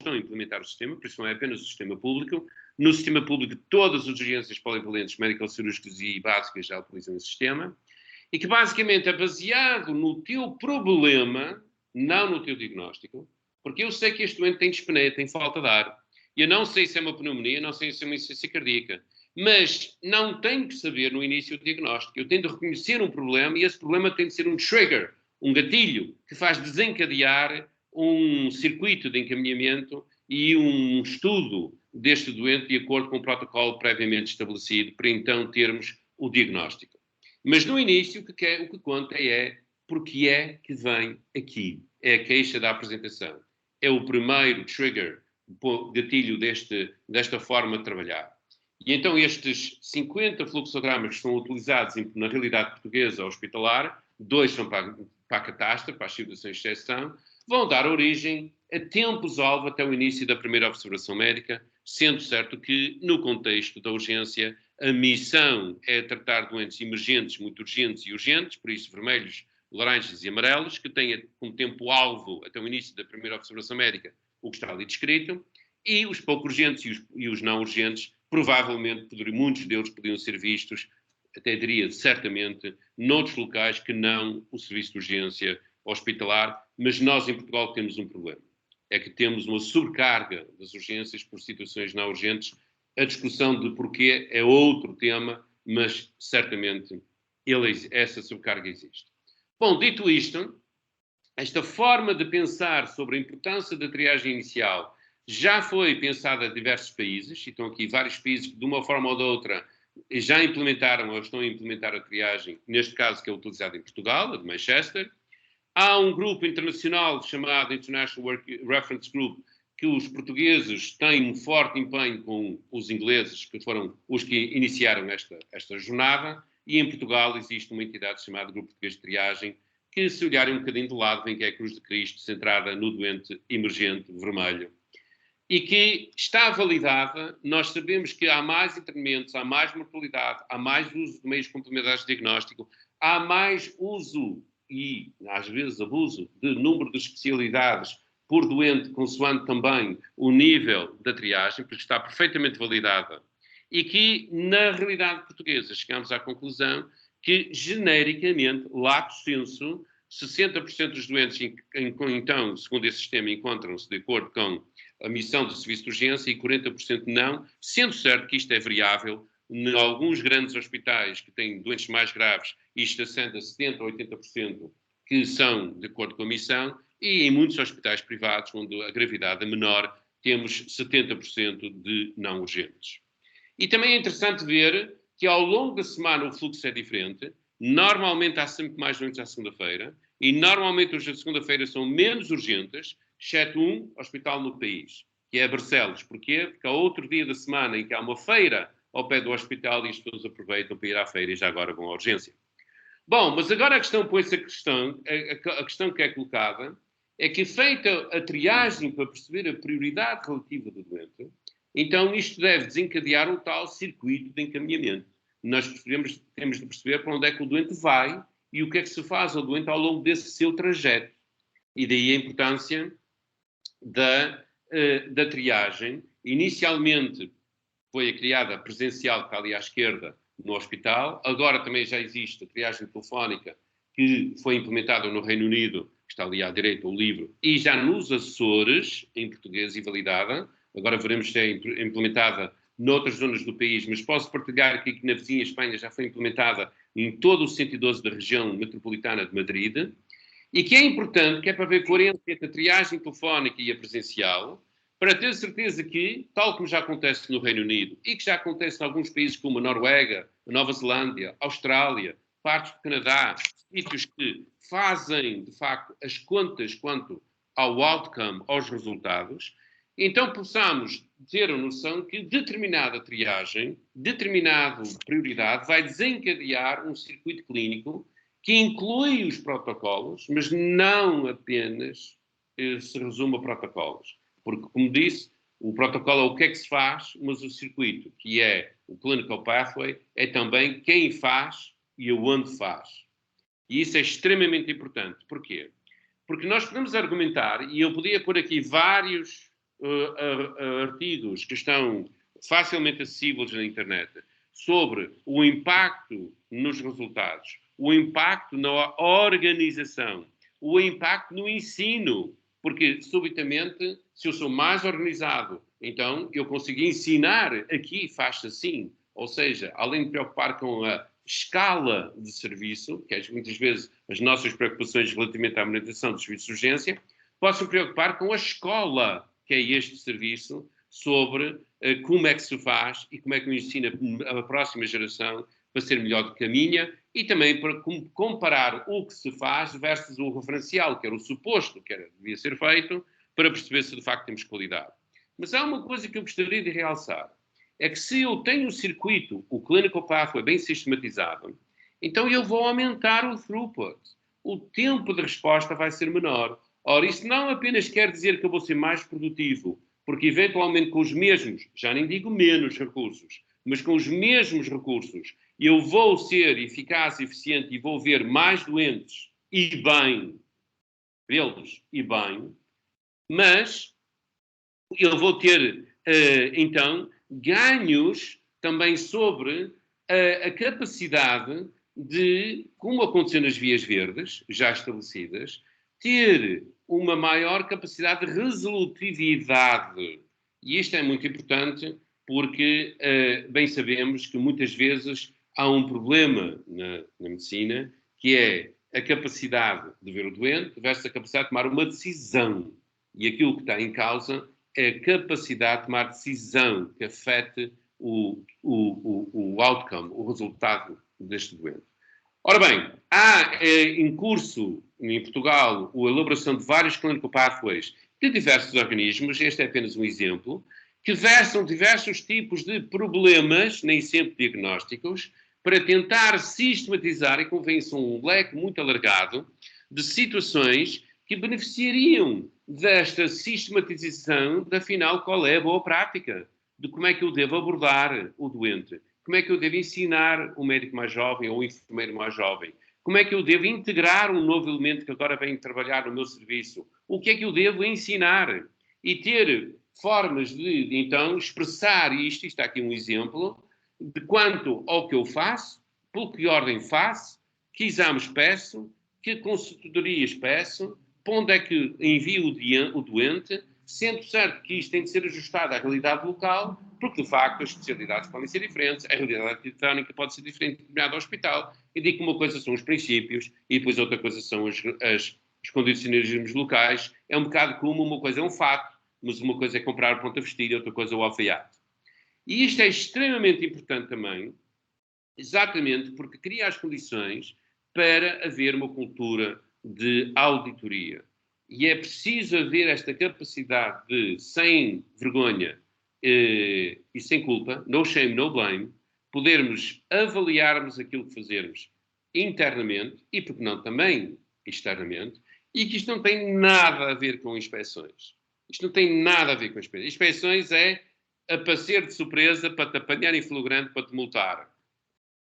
estão a implementar o sistema, por isso não é apenas o sistema público. No sistema público, todas as urgências polivalentes, médico-cirúrgicas e básicas já utilizam esse sistema, e que basicamente é baseado no teu problema, não no teu diagnóstico, porque eu sei que este doente tem dispneia, tem falta de ar, e eu não sei se é uma pneumonia, não sei se é uma insuficiência cardíaca, mas não tenho que saber no início o diagnóstico. Eu tenho de reconhecer um problema e esse problema tem de ser um trigger, um gatilho, que faz desencadear um circuito de encaminhamento e um estudo deste doente de acordo com o protocolo previamente estabelecido para então termos o diagnóstico. Mas no início o que conta é porque é que vem aqui. É a queixa da apresentação. É o primeiro trigger, gatilho desta forma de trabalhar. E então estes 50 fluxogramas que são utilizados na realidade portuguesa hospitalar, 2 são para a catástrofe, para as situações de exceção, vão dar origem a tempos-alvo até o início da primeira observação médica, sendo certo que, no contexto da urgência, a missão é tratar doentes emergentes, muito urgentes e urgentes, por isso vermelhos, laranjas e amarelos, que têm como tempo-alvo até o início da primeira observação médica o que está ali descrito, e os pouco urgentes e os não urgentes, provavelmente, muitos deles podiam ser vistos, até diria certamente, noutros locais que não o serviço de urgência hospitalar, mas nós em Portugal temos um problema. É que temos uma sobrecarga das urgências por situações não urgentes. A discussão de porquê é outro tema, mas certamente essa sobrecarga existe. Bom, dito isto, esta forma de pensar sobre a importância da triagem inicial já foi pensada em diversos países, e estão aqui vários países que, de uma forma ou de outra, já implementaram ou estão a implementar a triagem, neste caso que é utilizada em Portugal, a de Manchester. Há um grupo internacional chamado International Reference Group, que os portugueses têm um forte empenho com os ingleses, que foram os que iniciaram esta jornada, e em Portugal existe uma entidade chamada Grupo Português de Triagem, que, se olharem um bocadinho de lado, vem que é a Cruz de Cristo, centrada no doente emergente vermelho, e que está validada. Nós sabemos que há mais internamentos, há mais mortalidade, há mais uso de meios complementares de diagnóstico, há mais uso e, às vezes, abuso de número de especialidades por doente, consoante também o nível da triagem, porque está perfeitamente validada, e que, na realidade portuguesa, chegamos à conclusão que, genericamente, lato sensu, 60% dos doentes, então, segundo esse sistema, encontram-se de acordo com a missão do serviço de urgência e 40% não, sendo certo que isto é variável. Em alguns grandes hospitais que têm doentes mais graves, isto ascende a 70% ou 80% que são de acordo com a missão, e em muitos hospitais privados, onde a gravidade é menor, temos 70% de não urgentes. E também é interessante ver que ao longo da semana o fluxo é diferente. Normalmente há sempre mais doentes à segunda-feira, e normalmente os da segunda-feira são menos urgentes, exceto um hospital no país, que é Barcelos. Porquê? Porque há outro dia da semana em que há uma feira ao pé do hospital e as pessoas aproveitam para ir à feira e já agora vão à urgência. Bom, mas agora a questão a questão que é colocada é que, feita a triagem para perceber a prioridade relativa do doente, então isto deve desencadear um tal circuito de encaminhamento. Nós temos de perceber para onde é que o doente vai e o que é que se faz ao doente ao longo desse seu trajeto. E daí a importância da triagem. Inicialmente foi criada a presencial, que está ali à esquerda, no hospital. Agora também já existe a triagem telefónica, que foi implementada no Reino Unido, que está ali à direita o livro, e já nos Açores, em português, e validada. Agora veremos se é implementada noutras zonas do país, mas posso partilhar aqui que na vizinha Espanha já foi implementada em todo o 112 da região metropolitana de Madrid, e que é importante, que é para ver coerência entre a triagem telefónica e a presencial, para ter certeza que, tal como já acontece no Reino Unido e que já acontece em alguns países como a Noruega, a Nova Zelândia, a Austrália, partes do Canadá, sítios que fazem, de facto, as contas quanto ao outcome, aos resultados, então possamos ter a noção que determinada triagem, determinada prioridade vai desencadear um circuito clínico que inclui os protocolos, mas não apenas se resume a protocolos. Porque, como disse, o protocolo é o que é que se faz, mas o circuito, que é o Clinical Pathway, é também quem faz e aonde faz. E isso é extremamente importante. Porquê? Porque nós podemos argumentar, e eu podia pôr aqui vários artigos que estão facilmente acessíveis na internet sobre o impacto nos resultados, o impacto na organização, o impacto no ensino, porque subitamente, se eu sou mais organizado, então eu consigo ensinar aqui, faz-se assim, ou seja, além de me preocupar com a escala de serviço, que é muitas vezes as nossas preocupações relativamente à manutenção dos serviços de urgência, posso me preocupar com a escola, que é este serviço, sobre como é que se faz e como é que eu ensino a próxima geração para ser melhor do que a minha e também para comparar o que se faz versus o referencial, que era o suposto que devia ser feito, para perceber se de facto temos qualidade. Mas há uma coisa que eu gostaria de realçar, é que se eu tenho o circuito, o clinical pathway bem sistematizado, então eu vou aumentar o throughput. O tempo de resposta vai ser menor. Ora, isso não apenas quer dizer que eu vou ser mais produtivo, porque eventualmente com os mesmos, já nem digo menos recursos, mas com os mesmos recursos, eu vou ser eficaz e eficiente e vou ver mais doentes e bem, vê-los e bem, mas eu vou ter, então, ganhos também sobre a capacidade de, como aconteceu nas vias verdes, já estabelecidas, ter uma maior capacidade de resolutividade. E isto é muito importante porque bem sabemos que muitas vezes há um problema na medicina, que é a capacidade de ver o doente versus a capacidade de tomar uma decisão. E aquilo que está em causa é a capacidade de tomar decisão que afete o outcome, o resultado deste doente. Ora bem, há em curso em Portugal a elaboração de vários clinical pathways de diversos organismos, este é apenas um exemplo, que versam diversos tipos de problemas, nem sempre diagnósticos, para tentar sistematizar e convencer um leque muito alargado de situações que beneficiariam desta sistematização, de afinal, qual é a boa prática, de como é que eu devo abordar o doente, como é que eu devo ensinar o médico mais jovem ou o enfermeiro mais jovem, como é que eu devo integrar um novo elemento que agora vem trabalhar no meu serviço, o que é que eu devo ensinar e ter formas de então, expressar isto está aqui um exemplo, de quanto ao que eu faço, por que ordem faço, que exames peço, que consultorias peço, para onde é que envio o doente, sendo certo que isto tem de ser ajustado à realidade local, porque de facto as especialidades podem ser diferentes, a realidade arquitetónica pode ser diferente de determinado hospital, e digo que uma coisa são os princípios e depois outra coisa são os condicionalismos locais. É um bocado como uma coisa é um fato, mas uma coisa é comprar ponta vestida e outra coisa é o alfaiate. E isto é extremamente importante também, exatamente porque cria as condições para haver uma cultura de auditoria. E é preciso haver esta capacidade de, sem vergonha e sem culpa, no shame, no blame, podermos avaliarmos aquilo que fazemos internamente e, porque não, também externamente, e que isto não tem nada a ver com inspeções. Isto não tem nada a ver com inspeções. Inspeções é a passear de surpresa para te apanhar em flagrante para te multar.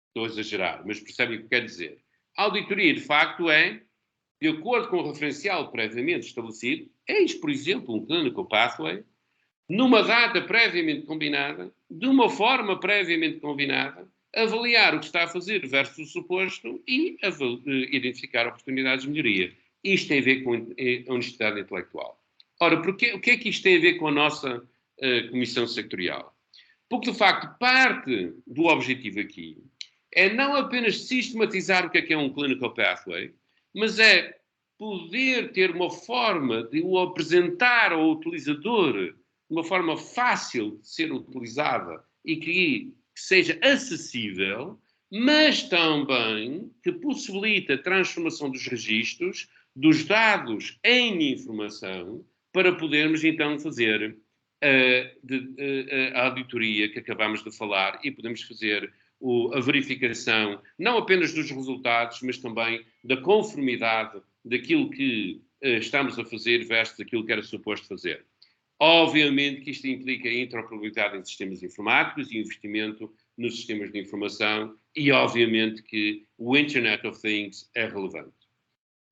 Estou a exagerar, mas percebem o que quer dizer. A auditoria, de facto, é, de acordo com o referencial previamente estabelecido, eis, por exemplo, um clinical pathway, numa data previamente combinada, de uma forma previamente combinada, avaliar o que está a fazer versus o suposto e identificar oportunidades de melhoria. Isto tem a ver com a honestidade intelectual. Ora, o que é que isto tem a ver com a nossa comissão sectorial? Porque, de facto, parte do objetivo aqui é não apenas sistematizar o que é um clinical pathway, mas é poder ter uma forma de o apresentar ao utilizador de uma forma fácil de ser utilizada e que seja acessível, mas também que possibilite a transformação dos registros, dos dados em informação, para podermos então fazer a auditoria que acabamos de falar e podemos fazer a verificação não apenas dos resultados, mas também da conformidade daquilo que estamos a fazer versus aquilo que era suposto fazer. Obviamente que isto implica a interoperabilidade em sistemas informáticos e investimento nos sistemas de informação e, obviamente, que o Internet of Things é relevante.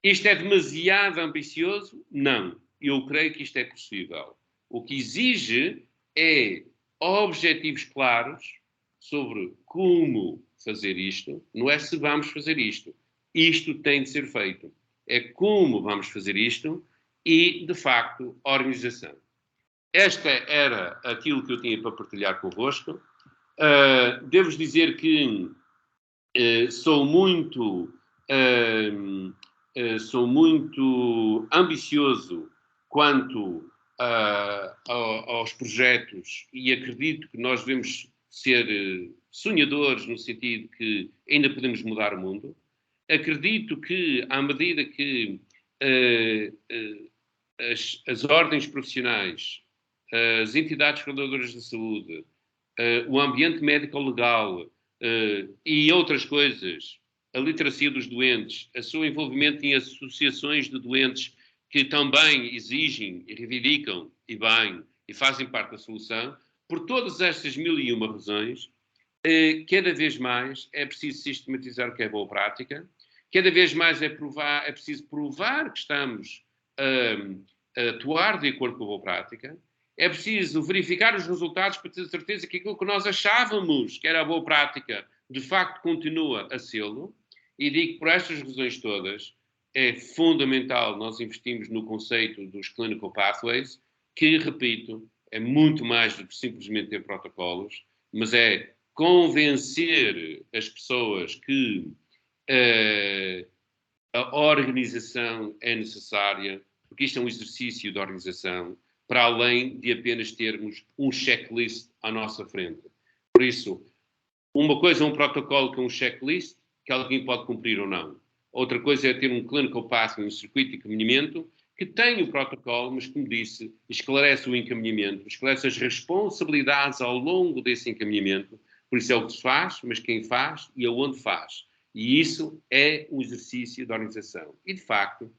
Isto é demasiado ambicioso? Não. Eu creio que isto é possível. O que exige é objetivos claros sobre como fazer isto, não é se vamos fazer isto. Isto tem de ser feito. É como vamos fazer isto e, de facto, a organização. Esta era aquilo que eu tinha para partilhar convosco. Devo dizer que sou muito ambicioso quanto aos projetos e acredito que nós devemos ser sonhadores no sentido que ainda podemos mudar o mundo. Acredito que, à medida que as ordens profissionais, as entidades reguladoras da saúde, o ambiente médico-legal e outras coisas, a literacia dos doentes, o seu envolvimento em associações de doentes que também exigem e reivindicam, e bem, e fazem parte da solução, por todas estas 1001 razões, cada vez mais é preciso sistematizar o que é boa prática, cada vez mais é preciso provar que estamos a atuar de acordo com a boa prática, é preciso verificar os resultados para ter certeza que aquilo que nós achávamos que era a boa prática, de facto continua a sê-lo, e digo que por estas razões todas é fundamental nós investirmos no conceito dos clinical pathways, que, repito, é muito mais do que simplesmente ter protocolos, mas é convencer as pessoas que a organização é necessária, porque isto é um exercício de organização, para além de apenas termos um checklist à nossa frente. Por isso, uma coisa é um protocolo que é um checklist, que alguém pode cumprir ou não. Outra coisa é ter um clinical pathway, um circuito de encaminhamento, que tem o protocolo, mas, como disse, esclarece o encaminhamento, esclarece as responsabilidades ao longo desse encaminhamento. Por isso é o que se faz, mas quem faz e aonde faz. E isso é um exercício de organização. E, de facto,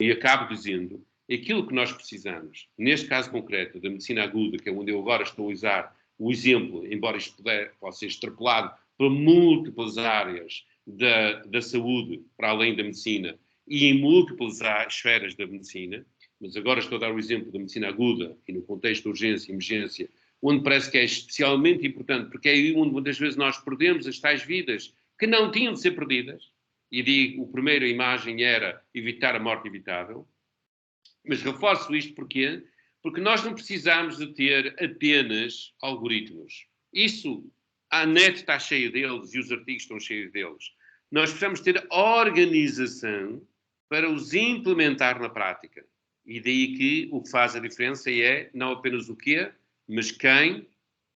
e acabo dizendo, aquilo que nós precisamos, neste caso concreto da medicina aguda, que é onde eu agora estou a usar o exemplo, embora isto possa ser extrapolado para múltiplas áreas da saúde, para além da medicina, e em múltiplas esferas da medicina, mas agora estou a dar o exemplo da medicina aguda e no contexto de urgência e emergência, onde parece que é especialmente importante, porque é aí onde muitas vezes nós perdemos as tais vidas que não tinham de ser perdidas. E digo, a primeira imagem era evitar a morte evitável, mas reforço isto porquê? Porque nós não precisamos de ter apenas algoritmos. Isso, a net está cheia deles e os artigos estão cheios deles. Nós precisamos ter organização para os implementar na prática. E daí que o que faz a diferença é não apenas o quê, mas quem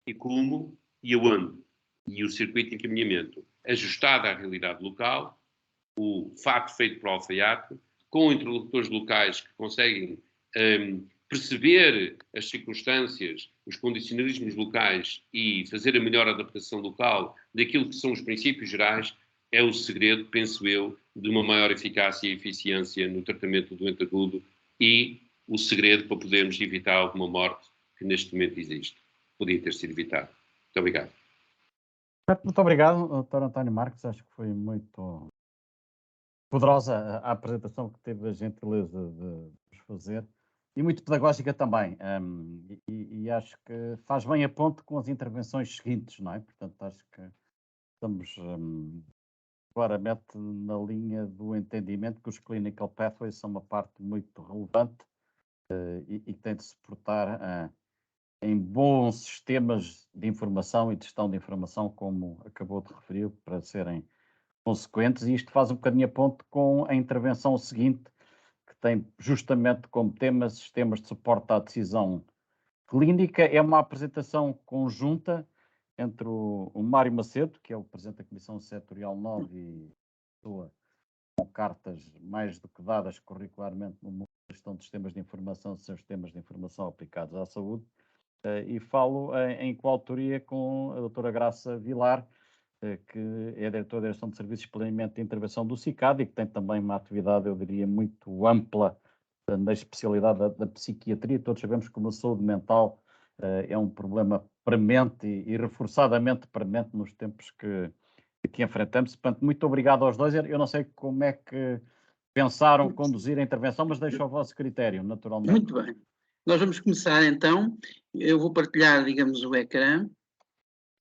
e como e aonde. E o circuito de encaminhamento ajustado à realidade local, o fato feito para o alfaiate, com interlocutores locais que conseguem perceber as circunstâncias, os condicionalismos locais e fazer a melhor adaptação local daquilo que são os princípios gerais, é o segredo, penso eu, de uma maior eficácia e eficiência no tratamento do doente agudo e o segredo para podermos evitar alguma morte que neste momento existe. Podia ter sido evitado. Muito obrigado. Muito obrigado, Dr. António Marques. Acho que foi muito poderosa a apresentação que teve a gentileza de nos fazer e muito pedagógica também. E acho que faz bem a ponte com as intervenções seguintes, não é? Portanto, acho que estamos claramente na linha do entendimento que os clinical pathways são uma parte muito relevante e que tem de se portar em bons sistemas de informação e de gestão de informação, como acabou de referir, para serem consequentes, e isto faz um bocadinho a ponte com a intervenção seguinte, que tem justamente como tema sistemas de suporte à decisão clínica. É uma apresentação conjunta entre o Mário Macedo, que é o Presidente da Comissão Setorial 9 e pessoa com cartas mais do que dadas curricularmente no mundo da gestão de sistemas de informação, são sistemas de informação aplicados à saúde, e falo em coautoria com a doutora Graça Vilar, que é diretora da Direção de Serviços de Planeamento de Intervenção do CICAD e que tem também uma atividade, eu diria, muito ampla na especialidade da psiquiatria. Todos sabemos que a saúde mental é um problema premente e reforçadamente premente nos tempos que enfrentamos. Portanto, muito obrigado aos dois. Eu não sei como é que pensaram conduzir a intervenção, mas deixo ao vosso critério, naturalmente. Muito bem. Nós vamos começar então, eu vou partilhar, digamos, o ecrã,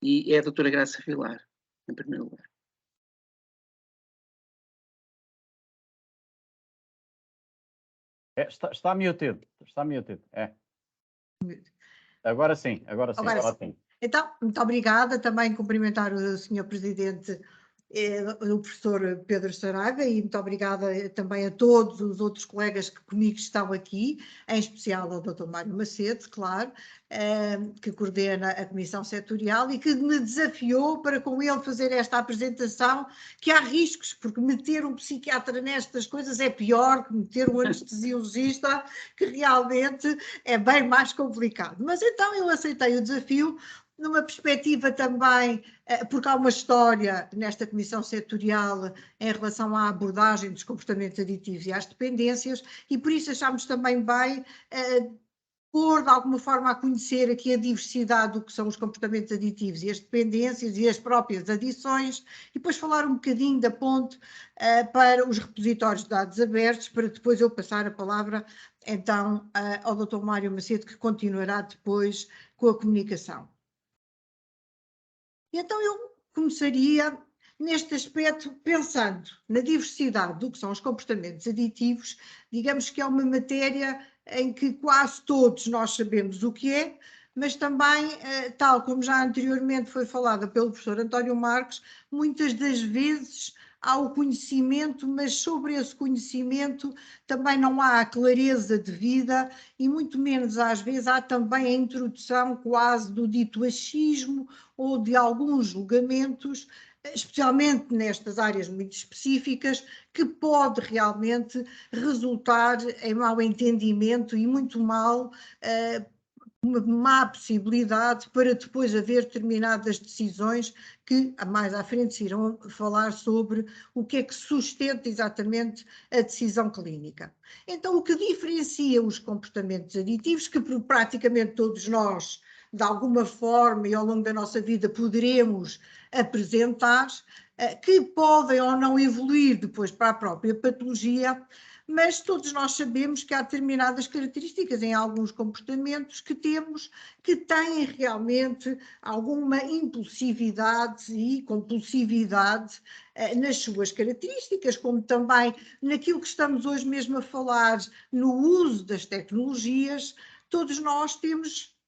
e é a doutora Graça Vilar, em primeiro lugar. Está muted, é. Agora sim, Agora ótimo. Então, muito obrigada. Também cumprimentar o Sr. Presidente, o professor Pedro Saraiva, e muito obrigada também a todos os outros colegas que comigo estão aqui, em especial ao Dr. Mário Macedo, claro, que coordena a Comissão Setorial e que me desafiou para com ele fazer esta apresentação, que há riscos, porque meter um psiquiatra nestas coisas é pior que meter um anestesiologista, que realmente é bem mais complicado. Mas então eu aceitei o desafio, numa perspectiva também, porque há uma história nesta Comissão Setorial em relação à abordagem dos comportamentos aditivos e às dependências, e por isso achámos também bem pôr de alguma forma a conhecer aqui a diversidade do que são os comportamentos aditivos e as dependências e as próprias adições, e depois falar um bocadinho da ponte para os repositórios de dados abertos, para depois eu passar a palavra então ao Dr. Mário Macedo, que continuará depois com a comunicação. Então eu começaria neste aspecto pensando na diversidade do que são os comportamentos aditivos. Digamos que é uma matéria em que quase todos nós sabemos o que é, mas também, tal como já anteriormente foi falada pelo professor António Marques, muitas das vezes há o conhecimento, mas sobre esse conhecimento também não há a clareza devida e muito menos às vezes há também a introdução quase do dito achismo ou de alguns julgamentos, especialmente nestas áreas muito específicas, que pode realmente resultar em mau entendimento e muito mal, uma má possibilidade para depois haver determinadas decisões que mais à frente se irão falar sobre o que é que sustenta exatamente a decisão clínica. Então, o que diferencia os comportamentos aditivos, que praticamente todos nós, de alguma forma e ao longo da nossa vida, poderemos apresentar, que podem ou não evoluir depois para a própria patologia, mas todos nós sabemos que há determinadas características em alguns comportamentos que temos que têm realmente alguma impulsividade e compulsividade nas suas características, como também naquilo que estamos hoje mesmo a falar, no uso das tecnologias. Todos nós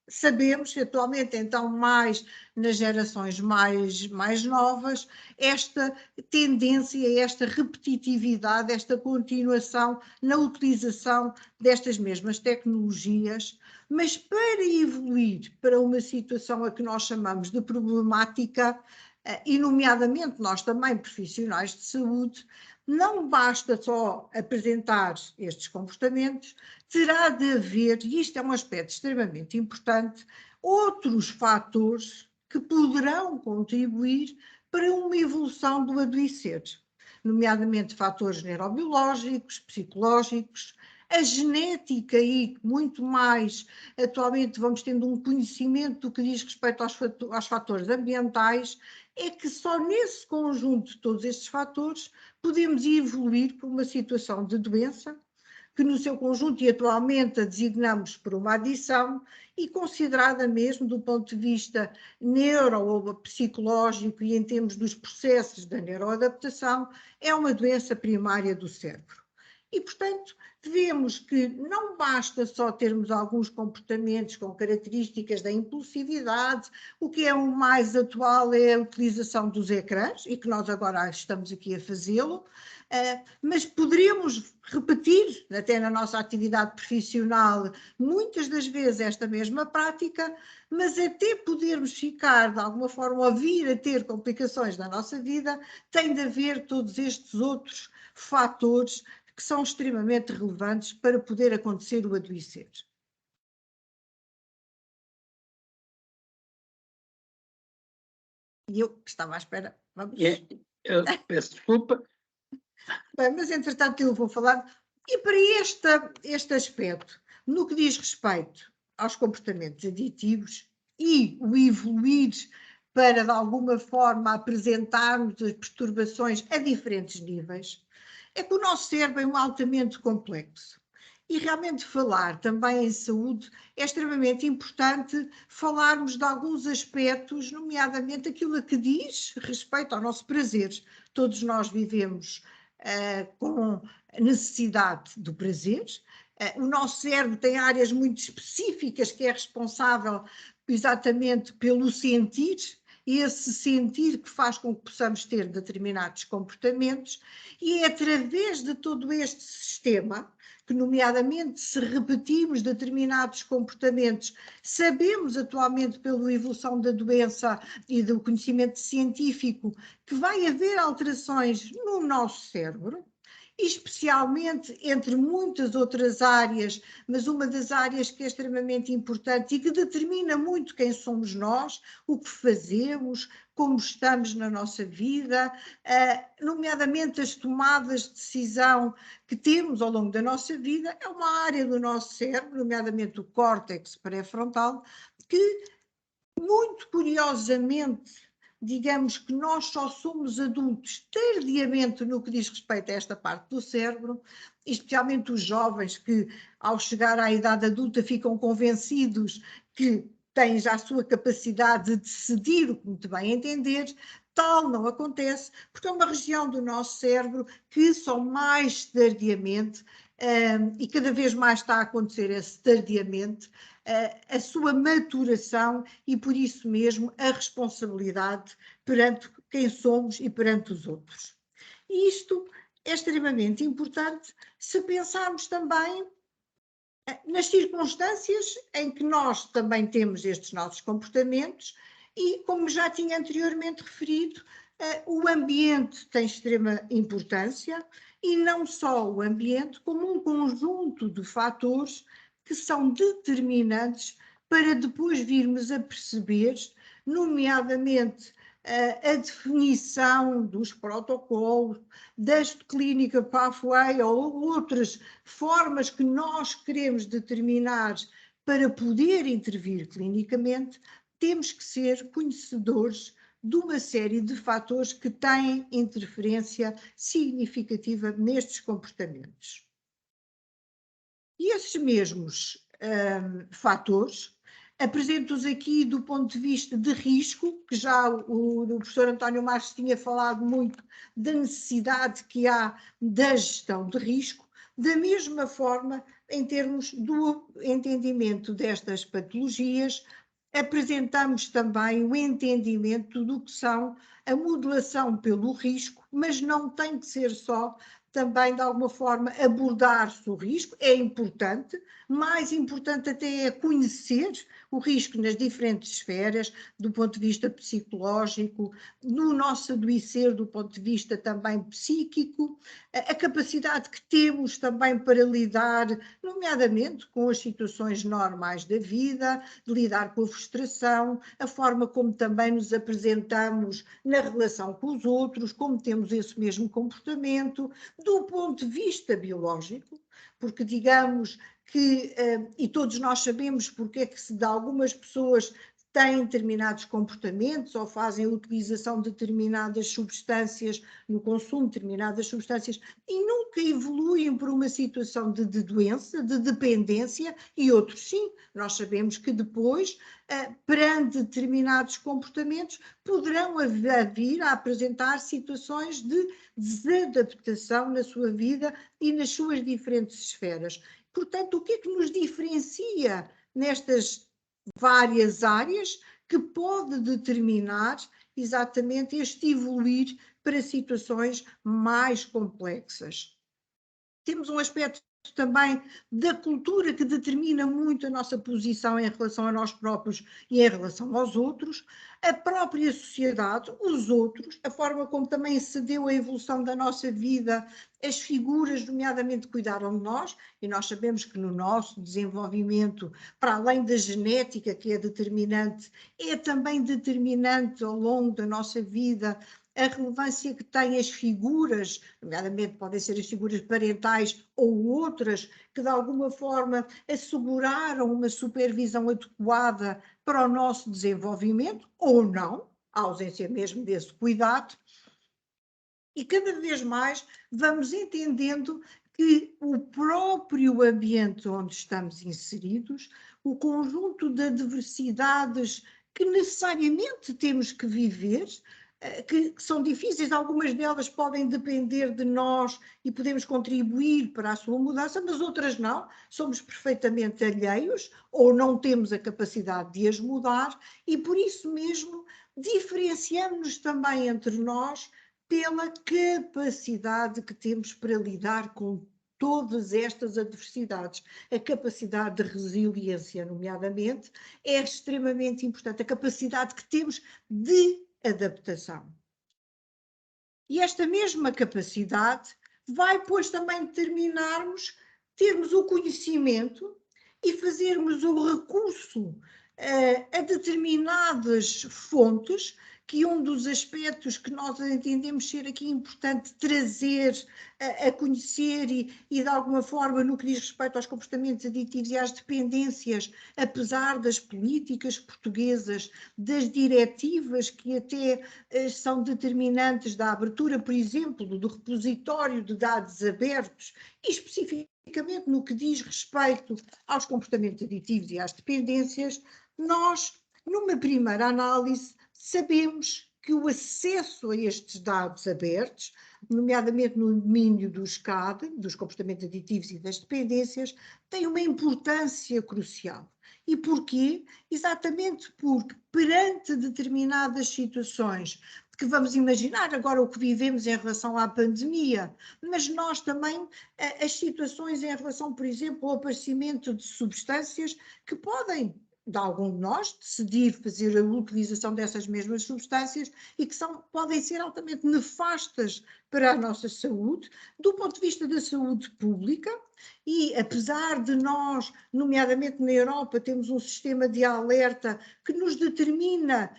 sabemos, atualmente então mais nas gerações mais novas, esta tendência, esta repetitividade, esta continuação na utilização destas mesmas tecnologias, mas para evoluir para uma situação a que nós chamamos de problemática, e nomeadamente nós também profissionais de saúde, não basta só apresentar estes comportamentos, terá de haver, e isto é um aspecto extremamente importante, outros fatores que poderão contribuir para uma evolução do adoecer, nomeadamente fatores neurobiológicos, psicológicos, a genética e muito mais, atualmente vamos tendo um conhecimento do que diz respeito aos fatores ambientais, é que só nesse conjunto de todos estes fatores podemos evoluir para uma situação de doença, que no seu conjunto e atualmente a designamos por uma adição e considerada mesmo do ponto de vista neuro ou psicológico e em termos dos processos da neuroadaptação, é uma doença primária do cérebro. E, portanto, vemos que não basta só termos alguns comportamentos com características da impulsividade, o que é o mais atual é a utilização dos ecrãs, e que nós agora estamos aqui a fazê-lo, mas poderemos repetir, até na nossa atividade profissional, muitas das vezes esta mesma prática, mas até podermos ficar, de alguma forma, ou vir a ter complicações na nossa vida, tem de haver todos estes outros fatores que são extremamente relevantes para poder acontecer o adoecer. E eu que estava à espera. Vamos. Eu peço desculpa. Bem, mas entretanto eu vou falar. E para este aspecto, no que diz respeito aos comportamentos aditivos e o evoluir para de alguma forma apresentarmos as perturbações a diferentes níveis, é que o nosso cérebro é um altamente complexo. E realmente falar também em saúde é extremamente importante falarmos de alguns aspectos, nomeadamente aquilo a que diz respeito ao nosso prazer. Todos nós vivemos com necessidade do prazer. O nosso cérebro tem áreas muito específicas que é responsável exatamente pelo sentir, e esse sentir que faz com que possamos ter determinados comportamentos, e é através de todo este sistema que, nomeadamente, se repetimos determinados comportamentos, sabemos atualmente pela evolução da doença e do conhecimento científico que vai haver alterações no nosso cérebro, especialmente entre muitas outras áreas, mas uma das áreas que é extremamente importante e que determina muito quem somos nós, o que fazemos, como estamos na nossa vida, nomeadamente as tomadas de decisão que temos ao longo da nossa vida, é uma área do nosso cérebro, nomeadamente o córtex pré-frontal, que muito curiosamente, digamos que nós só somos adultos tardiamente no que diz respeito a esta parte do cérebro, especialmente os jovens que, ao chegar à idade adulta, ficam convencidos que têm já a sua capacidade de decidir o que muito bem entender. Tal não acontece, porque é uma região do nosso cérebro que só mais tardiamente, e cada vez mais está a acontecer esse tardiamente, a sua maturação e, por isso mesmo, a responsabilidade perante quem somos e perante os outros. E isto é extremamente importante se pensarmos também nas circunstâncias em que nós também temos estes nossos comportamentos e, como já tinha anteriormente referido, o ambiente tem extrema importância, e não só o ambiente, como um conjunto de fatores que são determinantes para depois virmos a perceber, nomeadamente a definição dos protocolos, das clínica pathway ou outras formas que nós queremos determinar para poder intervir clinicamente, temos que ser conhecedores de uma série de fatores que têm interferência significativa nestes comportamentos. E esses mesmos fatores apresento-os aqui do ponto de vista de risco, que já o professor António Marques tinha falado muito da necessidade que há da gestão de risco, da mesma forma, em termos do entendimento destas patologias, apresentamos também o entendimento do que são a modelação pelo risco, mas não tem que ser só também de alguma forma abordar-se o risco, é importante, mais importante até é conhecer o risco nas diferentes esferas, do ponto de vista psicológico, no nosso adoecer do ponto de vista também psíquico, a capacidade que temos também para lidar, nomeadamente com as situações normais da vida, de lidar com a frustração, a forma como também nos apresentamos na relação com os outros, como temos esse mesmo comportamento, do ponto de vista biológico, porque digamos que, e todos nós sabemos porque é que se dá algumas pessoas têm determinados comportamentos ou fazem a utilização de determinadas substâncias, no consumo de determinadas substâncias, e nunca evoluem por uma situação de doença, de dependência, e outros sim. Nós sabemos que depois, perante determinados comportamentos, poderão vir a apresentar situações de desadaptação na sua vida e nas suas diferentes esferas. Portanto, o que é que nos diferencia nestas várias áreas que pode determinar exatamente este evoluir para situações mais complexas? Temos um aspecto também da cultura que determina muito a nossa posição em relação a nós próprios e em relação aos outros, a própria sociedade, os outros, a forma como também se deu a evolução da nossa vida, as figuras, nomeadamente, cuidaram de nós, e nós sabemos que no nosso desenvolvimento, para além da genética que é determinante, é também determinante ao longo da nossa vida a relevância que têm as figuras, nomeadamente podem ser as figuras parentais ou outras, que de alguma forma asseguraram uma supervisão adequada para o nosso desenvolvimento, ou não, a ausência mesmo desse cuidado. E cada vez mais vamos entendendo que o próprio ambiente onde estamos inseridos, o conjunto de adversidades que necessariamente temos que viver, que são difíceis, algumas delas podem depender de nós e podemos contribuir para a sua mudança, mas outras não, somos perfeitamente alheios ou não temos a capacidade de as mudar e por isso mesmo diferenciamos-nos também entre nós pela capacidade que temos para lidar com todas estas adversidades. A capacidade de resiliência, nomeadamente, é extremamente importante, a capacidade que temos de adaptação. E esta mesma capacidade vai, pois, também determinarmos, termos o conhecimento e fazermos o recurso a determinadas fontes, que um dos aspectos que nós entendemos ser aqui importante trazer a conhecer e de alguma forma no que diz respeito aos comportamentos aditivos e às dependências, apesar das políticas portuguesas, das diretivas que até são determinantes da abertura, por exemplo, do repositório de dados abertos, e especificamente no que diz respeito aos comportamentos aditivos e às dependências, nós, numa primeira análise, sabemos que o acesso a estes dados abertos, nomeadamente no domínio dos CAD, dos comportamentos aditivos e das dependências, tem uma importância crucial. E porquê? Exatamente porque, perante determinadas situações, que vamos imaginar agora o que vivemos em relação à pandemia, mas nós também, as situações em relação, por exemplo, ao aparecimento de substâncias que podem, de algum de nós, decidir fazer a utilização dessas mesmas substâncias e que podem ser altamente nefastas para a nossa saúde, do ponto de vista da saúde pública, e apesar de nós, nomeadamente na Europa, temos um sistema de alerta que nos determina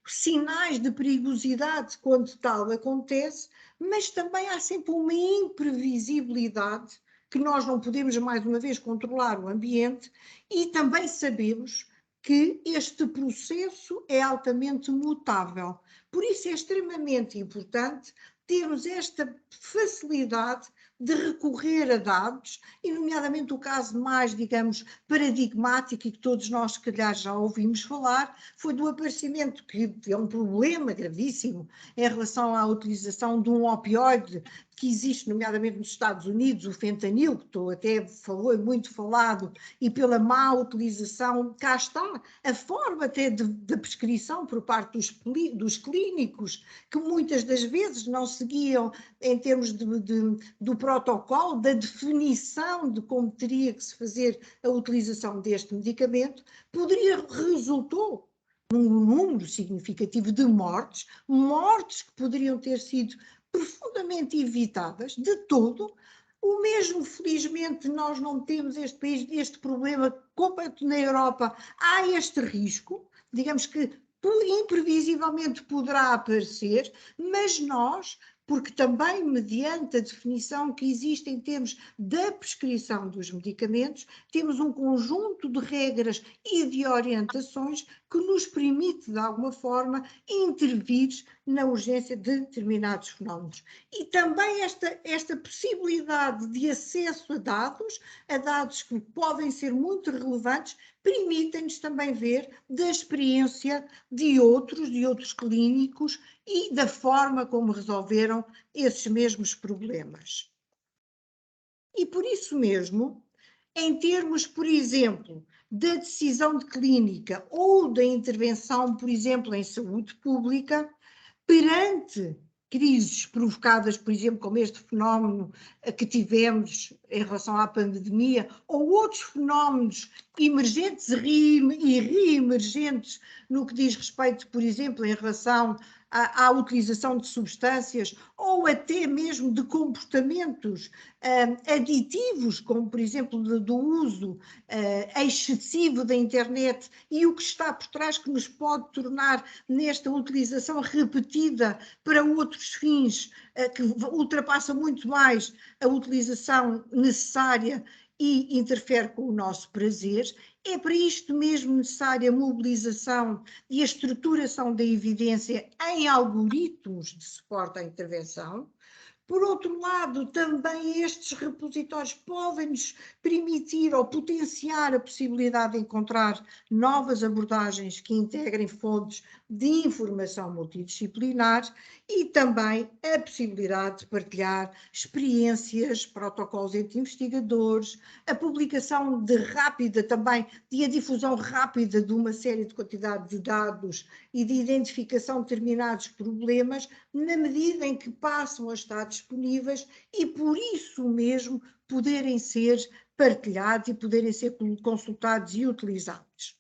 sinais de perigosidade quando tal acontece, mas também há sempre uma imprevisibilidade que nós não podemos, mais uma vez, controlar o ambiente e também sabemos que este processo é altamente mutável. Por isso é extremamente importante termos esta facilidade de recorrer a dados, e nomeadamente o caso mais, digamos, paradigmático e que todos nós, se calhar, já ouvimos falar, foi do aparecimento, que é um problema gravíssimo em relação à utilização de um opioide que existe, nomeadamente nos Estados Unidos, o fentanil, que até foi muito falado, e pela má utilização, cá está, a forma até da prescrição por parte dos clínicos, que muitas das vezes não seguiam em termos do protocolo, da definição de como teria que se fazer a utilização deste medicamento, resultou num número significativo de mortes que poderiam ter sido profundamente evitadas de todo. O mesmo, felizmente, nós não temos este problema completo na Europa, há este risco, digamos que imprevisivelmente poderá aparecer, mas nós, porque também mediante a definição que existe em termos da prescrição dos medicamentos, temos um conjunto de regras e de orientações que nos permite, de alguma forma, intervir na urgência de determinados fenómenos. E também esta possibilidade de acesso a dados que podem ser muito relevantes, permitem-nos também ver da experiência de outros clínicos e da forma como resolveram esses mesmos problemas. E por isso mesmo, em termos, por exemplo, da decisão de clínica ou da intervenção, por exemplo, em saúde pública, perante crises provocadas, por exemplo, como este fenómeno que tivemos em relação à pandemia, ou outros fenómenos emergentes e reemergentes no que diz respeito, por exemplo, em relação à utilização de substâncias ou até mesmo de comportamentos aditivos, como por exemplo do uso excessivo da internet e o que está por trás que nos pode tornar nesta utilização repetida para outros fins que ultrapassa muito mais a utilização necessária e interfere com o nosso prazer. É para isto mesmo necessária a mobilização e a estruturação da evidência em algoritmos de suporte à intervenção, Por outro lado, também estes repositórios podem-nos permitir ou potenciar a possibilidade de encontrar novas abordagens que integrem fontes de informação multidisciplinar e também a possibilidade de partilhar experiências, protocolos entre investigadores, a publicação rápida também e a difusão rápida de uma série de quantidade de dados e de identificação de determinados problemas, na medida em que passam a estar disponíveis e por isso mesmo poderem ser partilhados e poderem ser consultados e utilizados.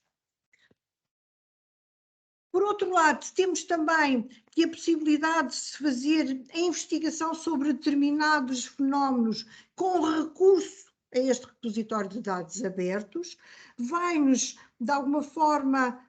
Por outro lado, temos também que a possibilidade de se fazer a investigação sobre determinados fenómenos com recurso a este repositório de dados abertos, vai-nos, de alguma forma,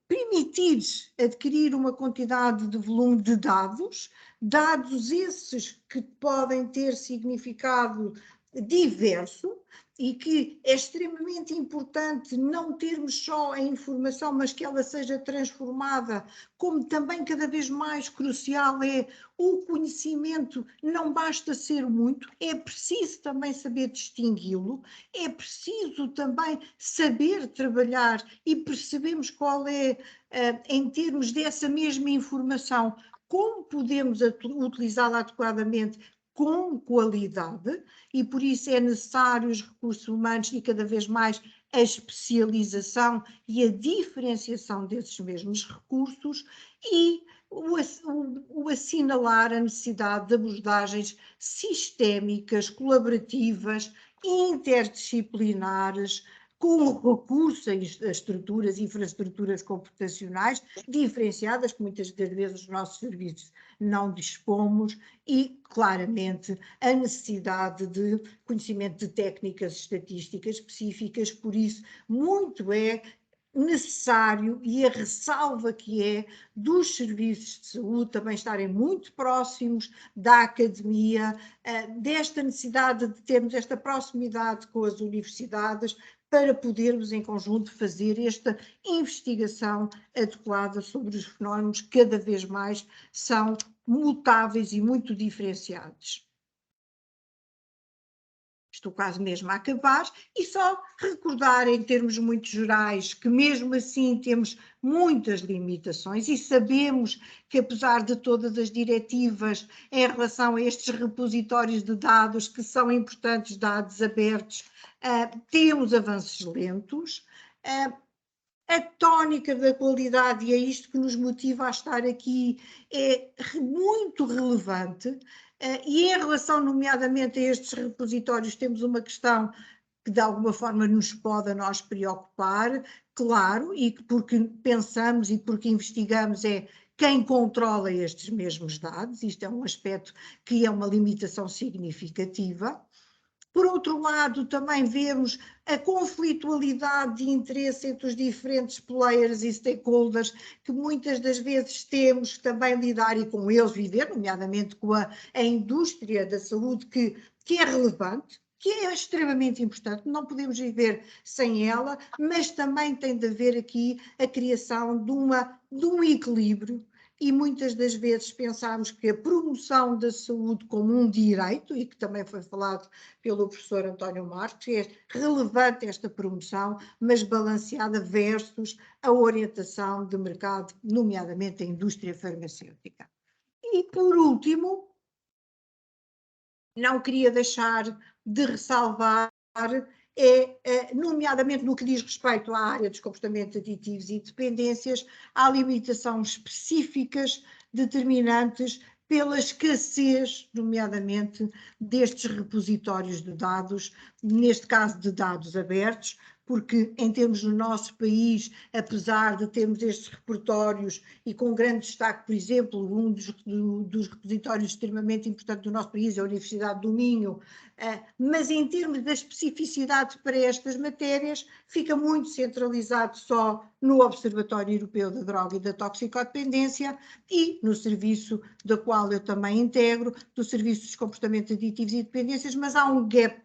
permitir adquirir uma quantidade de volume de dados, dados esses que podem ter significado diverso e que é extremamente importante não termos só a informação, mas que ela seja transformada, como também cada vez mais crucial é o conhecimento, não basta ser muito, é preciso também saber distingui-lo, é preciso também saber trabalhar e percebemos qual é, em termos dessa mesma informação, como podemos utilizá-la adequadamente, com qualidade, e por isso é necessário os recursos humanos e cada vez mais a especialização e a diferenciação desses mesmos recursos e o assinalar a necessidade de abordagens sistémicas, colaborativas, interdisciplinares, com recurso a estruturas, infraestruturas computacionais diferenciadas, que muitas das vezes os nossos serviços não dispomos, e claramente a necessidade de conhecimento de técnicas estatísticas específicas, por isso muito é necessário e a ressalva que é dos serviços de saúde também estarem muito próximos da academia, desta necessidade de termos esta proximidade com as universidades para podermos em conjunto fazer esta investigação adequada sobre os fenómenos que cada vez mais são mutáveis e muito diferenciados. Estou quase mesmo a acabar, e só recordar em termos muito gerais que mesmo assim temos muitas limitações e sabemos que apesar de todas as diretivas em relação a estes repositórios de dados que são importantes, dados abertos, temos avanços lentos. A tónica da qualidade, e é isto que nos motiva a estar aqui, é muito relevante. E em relação, nomeadamente, a estes repositórios, temos uma questão que de alguma forma nos pode a nós preocupar, claro, e que porque pensamos e porque investigamos é quem controla estes mesmos dados, isto é um aspecto que é uma limitação significativa. Por outro lado, também vemos a conflitualidade de interesse entre os diferentes players e stakeholders que muitas das vezes temos que também lidar e com eles viver, nomeadamente com a indústria da saúde, que é relevante, que é extremamente importante, não podemos viver sem ela, mas também tem de haver aqui a criação de um equilíbrio. E muitas das vezes pensamos que a promoção da saúde como um direito, e que também foi falado pelo professor António Marques, é relevante esta promoção, mas balanceada versus a orientação de mercado, nomeadamente a indústria farmacêutica. E por último, não queria deixar de ressalvar nomeadamente no que diz respeito à área dos comportamentos aditivos e dependências, há limitações específicas determinantes pela escassez, nomeadamente, destes repositórios de dados, neste caso de dados abertos, porque em termos do nosso país, apesar de termos estes repertórios e com grande destaque, por exemplo, um dos repositórios extremamente importantes do nosso país é a Universidade do Minho, mas em termos da especificidade para estas matérias, fica muito centralizado só no Observatório Europeu da Droga e da Toxicodependência e no serviço do qual eu também integro, do Serviço dos Comportamentos Aditivos e Dependências, mas há um gap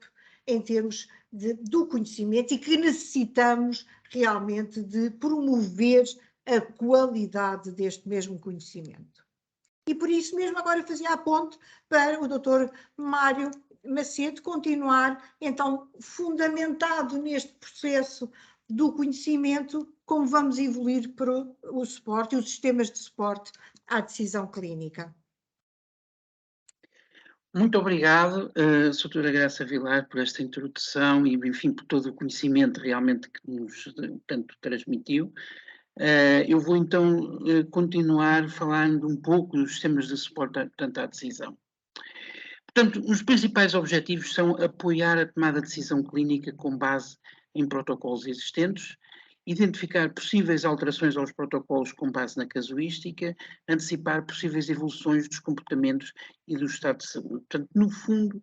em termos do conhecimento e que necessitamos realmente de promover a qualidade deste mesmo conhecimento. E por isso mesmo agora fazia a ponte para o Dr. Mário Macedo continuar, então, fundamentado neste processo do conhecimento, como vamos evoluir para o suporte e os sistemas de suporte à decisão clínica. Muito obrigado, Sra. Graça Vilar, por esta introdução e, enfim, por todo o conhecimento realmente que nos tanto transmitiu. Eu vou então continuar falando um pouco dos sistemas de suporte, portanto, à decisão. Portanto, os principais objetivos são apoiar a tomada de decisão clínica com base em protocolos existentes, identificar possíveis alterações aos protocolos com base na casuística, antecipar possíveis evoluções dos comportamentos e do estado de saúde. Portanto, no fundo,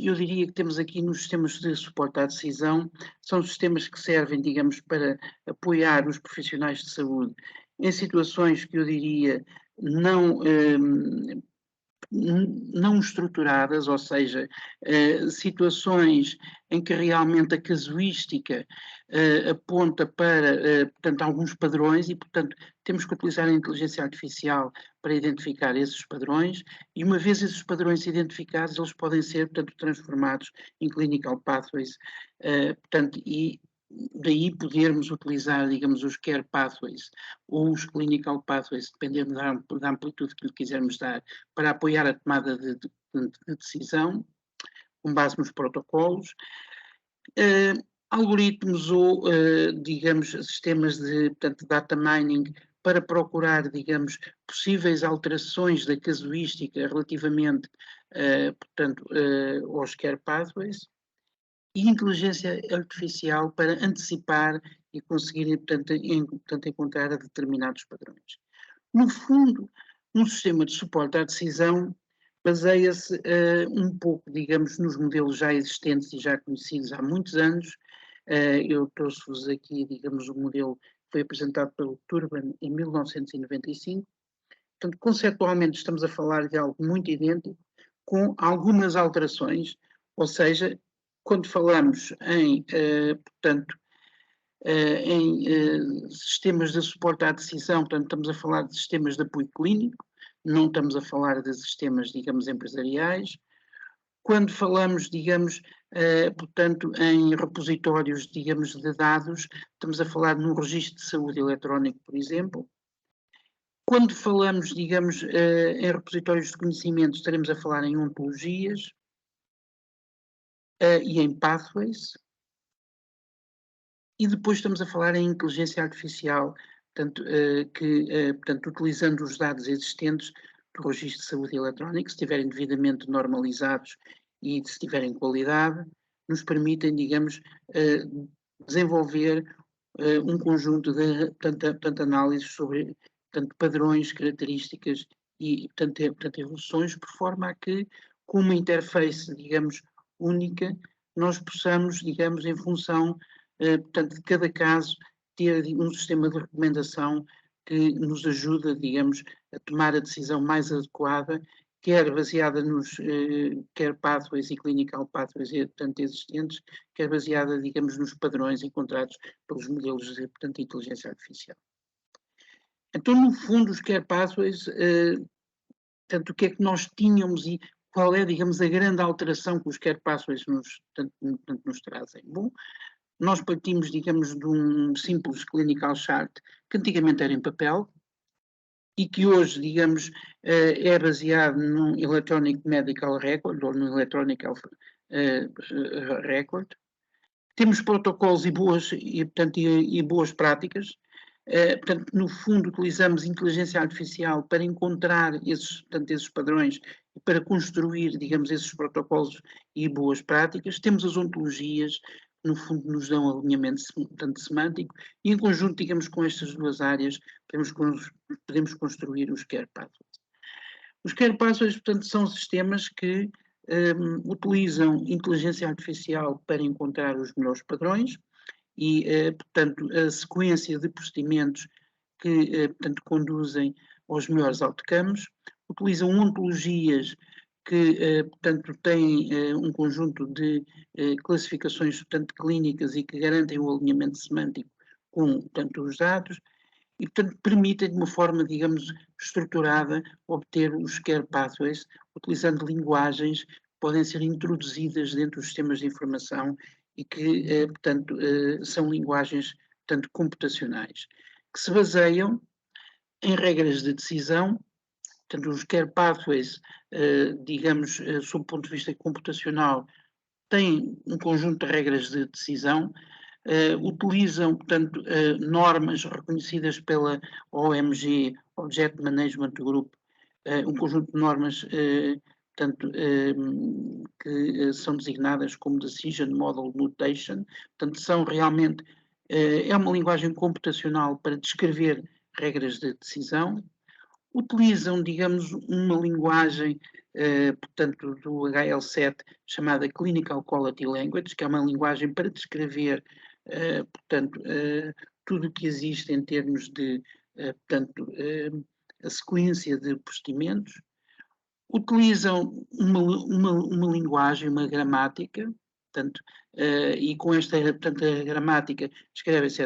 eu diria que temos aqui nos sistemas de suporte à decisão, são sistemas que servem, digamos, para apoiar os profissionais de saúde em situações que eu diria não estruturadas, ou seja, situações em que realmente a casuística aponta para, portanto, alguns padrões e, portanto, temos que utilizar a inteligência artificial para identificar esses padrões e, uma vez esses padrões identificados, eles podem ser, portanto, transformados em clinical pathways, portanto, e daí podermos utilizar, digamos, os care pathways ou os clinical pathways, dependendo da amplitude que lhe quisermos dar, para apoiar a tomada de decisão, com base nos protocolos. Algoritmos ou, digamos, sistemas de, portanto, data mining para procurar, digamos, possíveis alterações da casuística relativamente, portanto, aos care pathways. E inteligência artificial para antecipar e conseguir, portanto, encontrar determinados padrões. No fundo, um sistema de suporte à decisão baseia-se um pouco, digamos, nos modelos já existentes e já conhecidos há muitos anos. Eu trouxe-vos aqui, digamos, o modelo que foi apresentado pelo Turban em 1995. Portanto, conceptualmente estamos a falar de algo muito idêntico, com algumas alterações, ou seja, quando falamos em, portanto, em sistemas de suporte à decisão, portanto, estamos a falar de sistemas de apoio clínico, não estamos a falar de sistemas, digamos, empresariais. Quando falamos, digamos, portanto, em repositórios, digamos, de dados, estamos a falar num registro de saúde eletrónico, por exemplo. Quando falamos, digamos, em repositórios de conhecimento, estaremos a falar em ontologias e em pathways. E depois estamos a falar em inteligência artificial, portanto, portanto, utilizando os dados existentes do registro de saúde eletrónico, se estiverem devidamente normalizados e se tiverem qualidade, nos permitem, digamos, desenvolver um conjunto de, portanto, análises sobre, portanto, padrões, características e, portanto, evoluções, por forma a que, com uma interface, digamos, única, nós possamos, digamos, em função, portanto, de cada caso, ter um sistema de recomendação que nos ajuda, digamos, a tomar a decisão mais adequada, quer baseada nos care pathways e clinical pathways, portanto, existentes, quer baseada, digamos, nos padrões encontrados pelos modelos de, portanto, inteligência artificial. Então, no fundo, os care pathways, portanto, o que é que nós tínhamos e qual é, digamos, a grande alteração que os care pathways nos trazem? Bom, nós partimos, digamos, de um simples clinical chart que antigamente era em papel e que hoje, digamos, é baseado num Electronic Medical Record ou no Electronic Health Record. Temos protocolos e boas práticas. Portanto, no fundo, utilizamos inteligência artificial para encontrar esses padrões e para construir, digamos, esses protocolos e boas práticas. Temos as ontologias, que no fundo nos dão alinhamento, portanto, semântico, e em conjunto, digamos, com estas duas áreas, podemos construir os care pathways. Os care pathways, portanto, são sistemas que utilizam inteligência artificial para encontrar os melhores padrões, e, portanto, a sequência de procedimentos que, portanto, conduzem aos melhores outcomes, utilizam ontologias que, portanto, têm um conjunto de classificações, portanto, clínicas e que garantem o alinhamento semântico com, portanto, os dados, e, portanto, permitem de uma forma, digamos, estruturada, obter os care pathways, utilizando linguagens que podem ser introduzidas dentro dos sistemas de informação e que, portanto, são linguagens, portanto, computacionais, que se baseiam em regras de decisão. Portanto, os care pathways, digamos, sob o ponto de vista computacional, têm um conjunto de regras de decisão, utilizam, portanto, normas reconhecidas pela OMG, Object Management Group, um conjunto de normas, portanto, que são designadas como Decision Model Notation, portanto, são realmente, é uma linguagem computacional para descrever regras de decisão. Utilizam, digamos, uma linguagem, portanto, do HL7 chamada Clinical Quality Language, que é uma linguagem para descrever, portanto, tudo o que existe em termos de, portanto, a sequência de procedimentos. Utilizam uma linguagem, uma gramática, portanto, e com esta, portanto, a gramática escrevem-se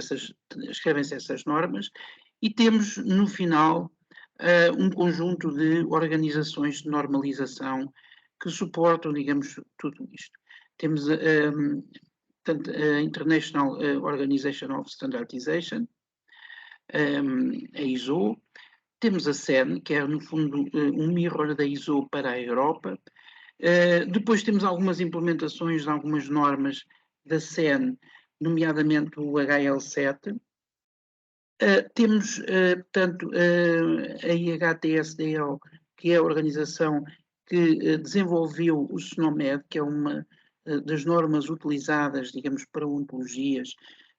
essas normas, e temos, no final, um conjunto de organizações de normalização que suportam, digamos, tudo isto. Temos portanto, a International Organization of Standardization, a ISO, temos a CEN, que é, no fundo, um mirror da ISO para a Europa. Depois temos algumas implementações de algumas normas da CEN, nomeadamente o HL7. Temos, portanto, a IHTSDL, que é a organização que desenvolveu o SNOMED, que é uma das normas utilizadas, digamos, para ontologias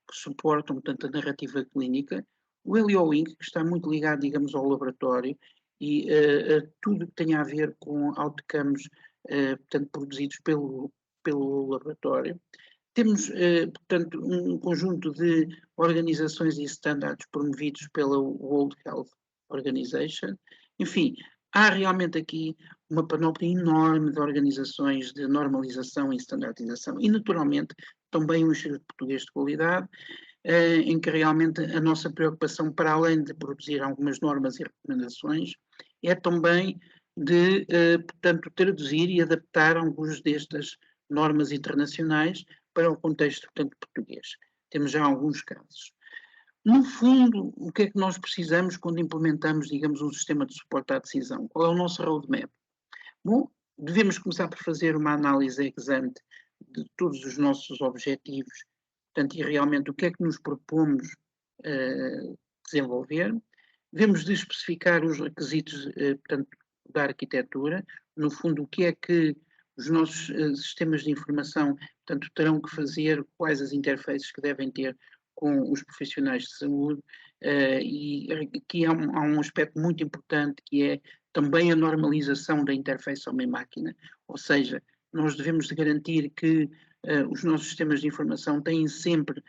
que suportam, portanto, a narrativa clínica. O LEO-INC, que está muito ligado, digamos, ao laboratório e a tudo que tem a ver com outcomes, portanto, produzidos pelo laboratório. Temos, portanto, um conjunto de organizações e standards promovidos pela World Health Organization. Enfim, há realmente aqui uma panóplia enorme de organizações de normalização e standardização e, naturalmente, também o Instituto Português de Qualidade, em que realmente a nossa preocupação, para além de produzir algumas normas e recomendações, é também de, portanto, traduzir e adaptar algumas destas normas internacionais para o contexto, portanto, português. Temos já alguns casos. No fundo, o que é que nós precisamos quando implementamos, digamos, um sistema de suporte à decisão? Qual é o nosso roadmap? Bom, devemos começar por fazer uma análise ex-ante de todos os nossos objetivos, portanto, e realmente o que é que nos propomos desenvolver. Devemos de especificar os requisitos, portanto, da arquitetura, no fundo, o que é que os nossos sistemas de informação, portanto, terão que fazer, quais as interfaces que devem ter com os profissionais de saúde, e aqui há um aspecto muito importante que é também a normalização da interface homem-máquina, ou seja, nós devemos de garantir que os nossos sistemas de informação têm sempre,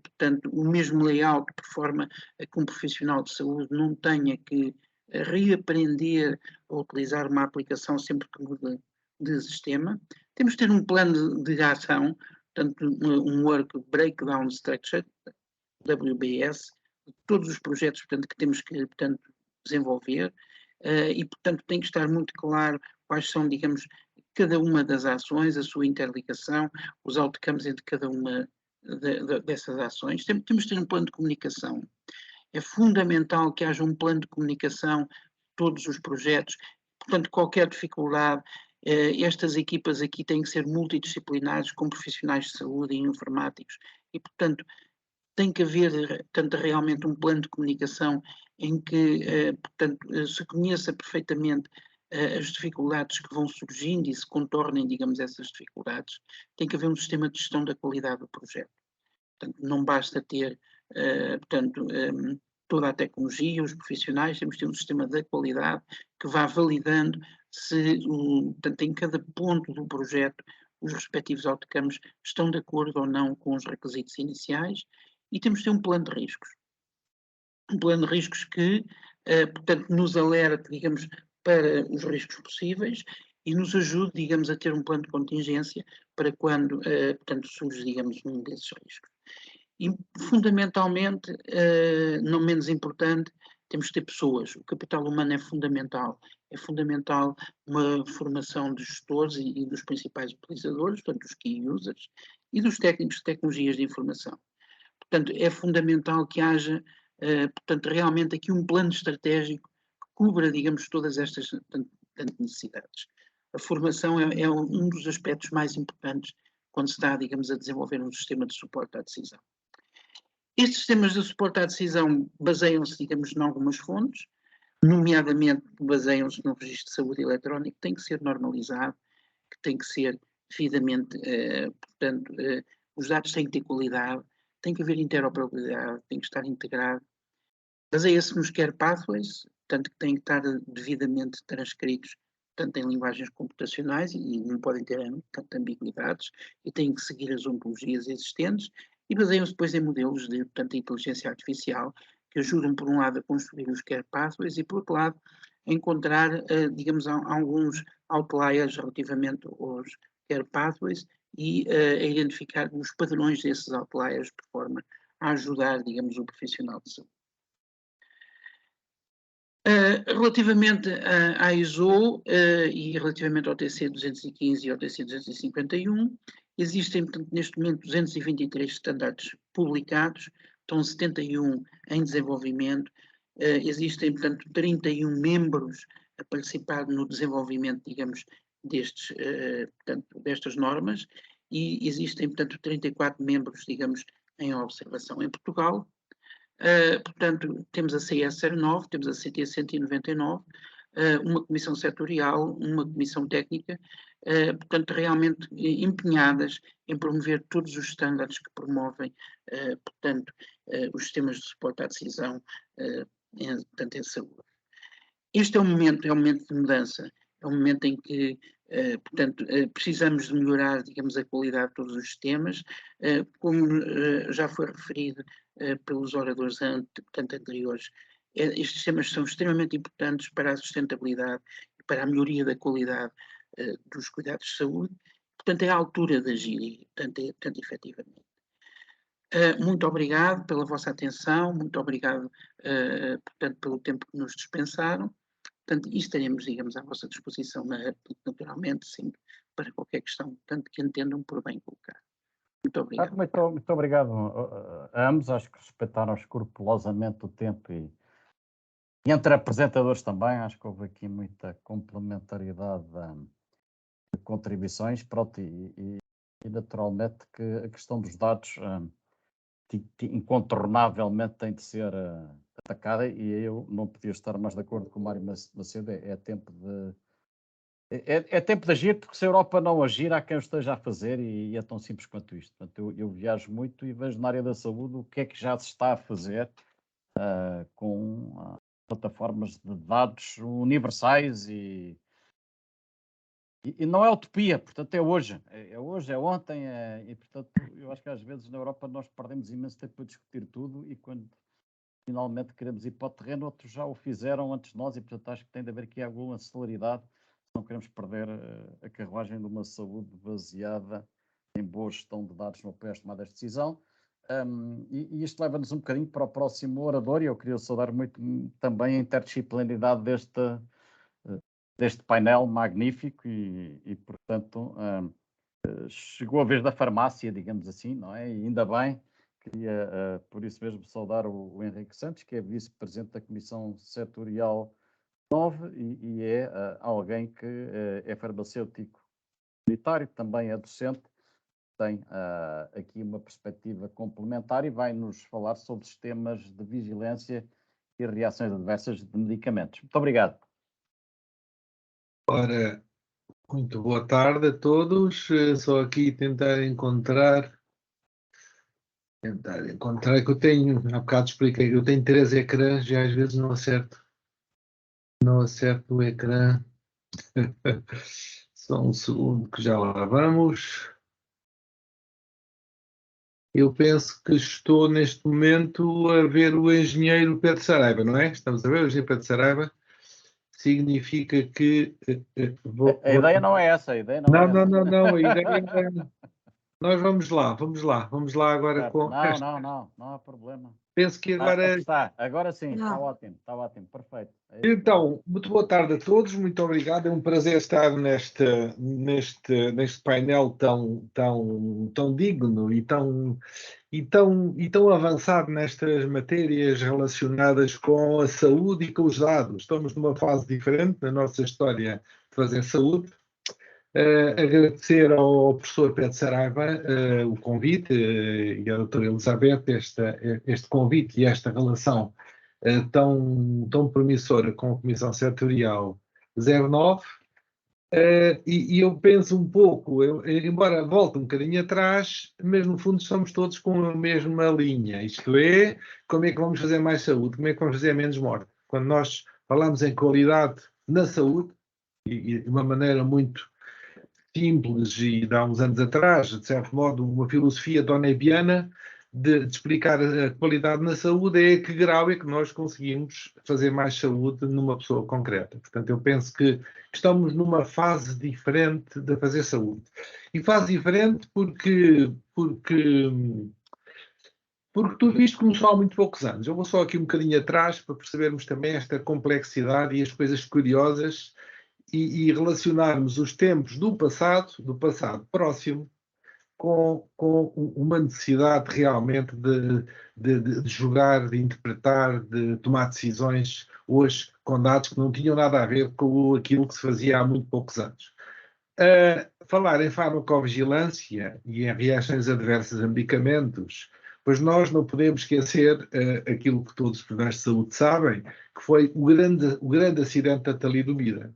portanto, o mesmo layout, por forma a que um profissional de saúde não tenha que reaprender a utilizar uma aplicação sempre que muda de sistema. Temos de ter um plano de ação, portanto, um Work Breakdown Structure, WBS, de todos os projetos, portanto, que temos que, portanto, desenvolver, e, portanto, tem que estar muito claro quais são, digamos, cada uma das ações, a sua interligação, os outcomes entre cada uma dessas ações. Temos de ter um plano de comunicação. É fundamental que haja um plano de comunicação de todos os projetos. Portanto, qualquer dificuldade, estas equipas aqui têm que ser multidisciplinares, com profissionais de saúde e informáticos, e, portanto, tem que haver, portanto, realmente um plano de comunicação em que, portanto, se conheça perfeitamente as dificuldades que vão surgindo e se contornem, digamos, essas dificuldades. Tem que haver um sistema de gestão da qualidade do projeto. Portanto, não basta ter, portanto, toda a tecnologia, os profissionais, temos de ter um sistema da qualidade que vá validando se, portanto, em cada ponto do projeto, os respectivos outcomes estão de acordo ou não com os requisitos iniciais, e temos de ter um plano de riscos. Um plano de riscos que, portanto, nos alerte, digamos, para os riscos possíveis e nos ajude, digamos, a ter um plano de contingência para quando, portanto, surge, digamos, um desses riscos. E, fundamentalmente, não menos importante, temos que ter pessoas. O capital humano é fundamental. É fundamental uma formação dos gestores e dos principais utilizadores, portanto, dos key users, e dos técnicos de tecnologias de informação. Portanto, é fundamental que haja, portanto, realmente aqui um plano estratégico que cubra, digamos, todas estas necessidades. A formação é um dos aspectos mais importantes quando se está, digamos, a desenvolver um sistema de suporte à decisão. Estes sistemas de suporte à decisão baseiam-se, digamos, em algumas fontes, nomeadamente baseiam-se no registro de saúde eletrónico, que tem que ser normalizado, que tem que ser devidamente, portanto, os dados têm que ter qualidade, tem que haver interoperabilidade, tem que estar integrado. Baseia-se nos care pathways, portanto, que têm que estar devidamente transcritos, tanto em linguagens computacionais, e não podem ter tanto ambiguidades, e têm que seguir as ontologias existentes, e baseiam-se depois em modelos de, portanto, inteligência artificial, que ajudam, por um lado, a construir os care pathways e, por outro lado, a encontrar, digamos, alguns outliers relativamente aos care pathways e a identificar os padrões desses outliers de forma a ajudar, digamos, o profissional de saúde. Relativamente à ISO e relativamente ao TC 215 e ao TC 251, existem, portanto, neste momento 223 standards publicados, estão 71 em desenvolvimento, existem, portanto, 31 membros a participar no desenvolvimento, digamos, portanto, destas normas, e existem, portanto, 34 membros, digamos, em observação. Em Portugal, portanto, temos a CS09, temos a CT 199, uma comissão setorial, uma comissão técnica, portanto, realmente empenhadas em promover todos os estándares que promovem, portanto, os sistemas de suporte à decisão, portanto, em saúde. Este é um momento de mudança, é um momento em que, portanto, precisamos de melhorar, digamos, a qualidade de todos os sistemas, como já foi referido pelos oradores portanto, anteriores. Estes sistemas são extremamente importantes para a sustentabilidade e para a melhoria da qualidade dos cuidados de saúde. Portanto, é a altura de agir, portanto, efetivamente. Muito obrigado pela vossa atenção, muito obrigado, portanto, pelo tempo que nos dispensaram. Portanto, e estaremos, digamos, à vossa disposição, naturalmente, sempre, para qualquer questão, tanto que entendam por bem colocar. Muito obrigado. Muito obrigado a ambos, acho que respeitaram escrupulosamente o tempo e entre apresentadores também, acho que houve aqui muita complementariedade de contribuições, pronto, e naturalmente que a questão dos dados incontornavelmente tem de ser atacada, e eu não podia estar mais de acordo com o Mário Macedo. É tempo de agir, porque se a Europa não agir, há quem o esteja a fazer, e é tão simples quanto isto. Portanto, eu viajo muito e vejo na área da saúde o que é que já se está a fazer com plataformas de dados universais e não é utopia, portanto é hoje, é ontem, e portanto eu acho que às vezes na Europa nós perdemos imenso tempo a discutir tudo, e quando finalmente queremos ir para o terreno, outros já o fizeram antes de nós, e portanto acho que tem de haver aqui alguma celeridade, se não queremos perder a carruagem de uma saúde baseada em boa gestão de dados no apoio às tomadas de decisão. E isto leva-nos um bocadinho para o próximo orador, e eu queria saudar muito também a interdisciplinaridade deste painel magnífico, e portanto, chegou a vez da farmácia, digamos assim, não é? E ainda bem. Queria, por isso mesmo, saudar o Henrique Santos, que é vice-presidente da Comissão Setorial 9 e é alguém que é farmacêutico comunitário, também é docente, tem aqui uma perspectiva complementar e vai nos falar sobre sistemas de vigilância e reações adversas de medicamentos. Muito obrigado. Ora, muito boa tarde a todos. Só aqui tentar encontrar que eu tenho, há bocado expliquei, eu tenho 3 ecrãs e às vezes não acerto o ecrã. Só um segundo que já lá vamos. Eu penso que estou neste momento a ver o engenheiro Pedro Saraiva, não é? Estamos a ver o engenheiro Pedro Saraiva. Significa que... A ideia não é essa, a ideia não é essa. Não, a ideia Nós vamos lá agora Certo. com Não, esta. não há problema. Penso que agora. Está, agora sim, Não. está ótimo, perfeito. É isso. Então, muito boa tarde a todos, muito obrigado. É um prazer estar neste painel tão digno e tão avançado nestas matérias relacionadas com a saúde e com os dados. Estamos numa fase diferente na nossa história de fazer saúde. Agradecer ao professor Pedro Saraiva o convite e à doutora Elizabeth este convite e esta relação tão promissora com a Comissão Setorial 09. E eu penso um pouco, embora volte um bocadinho atrás, mas no fundo estamos todos com a mesma linha, isto é, como é que vamos fazer mais saúde, como é que vamos fazer menos morte. Quando nós falamos em qualidade na saúde, e de uma maneira muito simples e de há uns anos atrás, de certo modo, uma filosofia donebiana de explicar a qualidade na saúde é a que grau é que nós conseguimos fazer mais saúde numa pessoa concreta. Portanto, eu penso que estamos numa fase diferente de fazer saúde. E fase diferente porque tudo isto começou há muito poucos anos. Eu vou só aqui um bocadinho atrás para percebermos também esta complexidade e as coisas curiosas e relacionarmos os tempos do passado próximo, com uma necessidade realmente de jogar, de interpretar, de tomar decisões hoje com dados que não tinham nada a ver com aquilo que se fazia há muito poucos anos. Falar em farmacovigilância e em reações adversas a medicamentos, pois nós não podemos esquecer aquilo que todos os profissionais de saúde sabem, que foi o grande acidente da talidomida.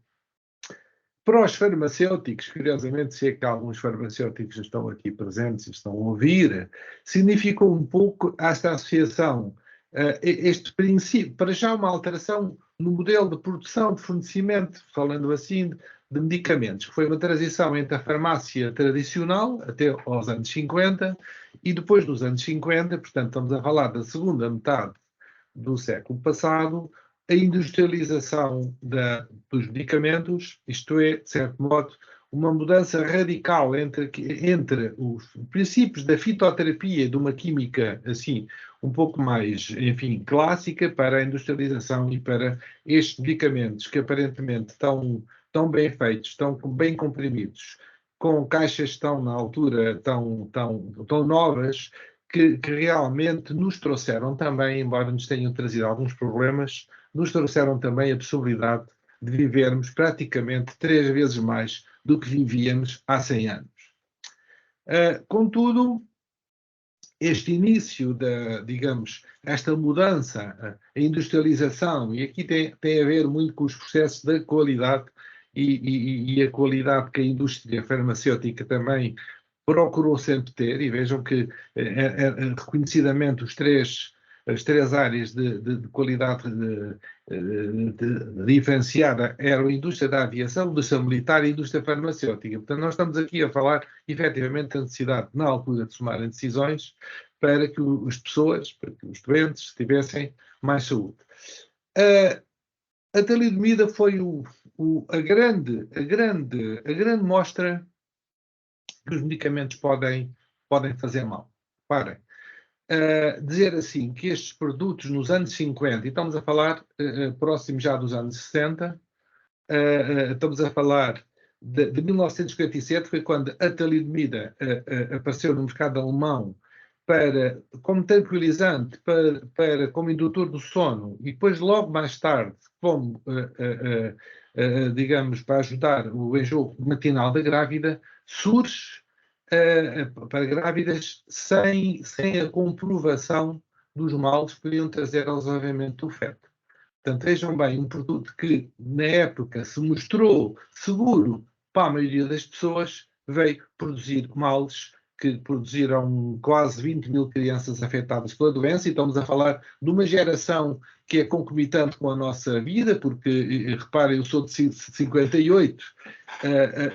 Para os farmacêuticos, curiosamente, sei que alguns farmacêuticos estão aqui presentes e estão a ouvir, significou um pouco esta associação, este princípio, para já uma alteração no modelo de produção, de fornecimento, falando assim, de medicamentos, que foi uma transição entre a farmácia tradicional, até aos anos 50, e depois dos anos 50, portanto estamos a falar da segunda metade do século passado, a industrialização dos medicamentos, isto é, de certo modo, uma mudança radical entre os princípios da fitoterapia e de uma química assim um pouco mais, enfim, clássica para a industrialização e para estes medicamentos que aparentemente estão tão bem feitos, tão bem comprimidos, com caixas estão na altura tão novas, que realmente nos trouxeram também, embora nos tenham trazido alguns problemas, nos trouxeram também a possibilidade de vivermos praticamente 3 vezes mais do que vivíamos há 100 anos. Contudo, este início digamos, esta mudança, a industrialização, e aqui tem a ver muito com os processos da qualidade e a qualidade que a indústria farmacêutica também procurou sempre ter, e vejam que reconhecidamente as três áreas de qualidade diferenciada eram a indústria da aviação, a indústria militar e a indústria farmacêutica. Portanto, nós estamos aqui a falar efetivamente da necessidade, na altura, de tomarem decisões para que as pessoas, para que os doentes tivessem mais saúde. A talidomida foi a grande mostra que os medicamentos podem fazer mal. Parem. Dizer assim que estes produtos nos anos 50, e estamos a falar próximo já dos anos 60, estamos a falar de 1957, foi quando a talidomida apareceu no mercado alemão como tranquilizante, como indutor do sono, e depois logo mais tarde como, digamos, para ajudar o enjoo matinal da grávida, surge para grávidas sem a comprovação dos males que podiam trazer ao desenvolvimento do feto. Portanto, vejam bem, um produto que na época se mostrou seguro para a maioria das pessoas, veio produzir males que produziram quase 20 mil crianças afetadas pela doença, e estamos a falar de uma geração que é concomitante com a nossa vida, porque, reparem, eu sou de 58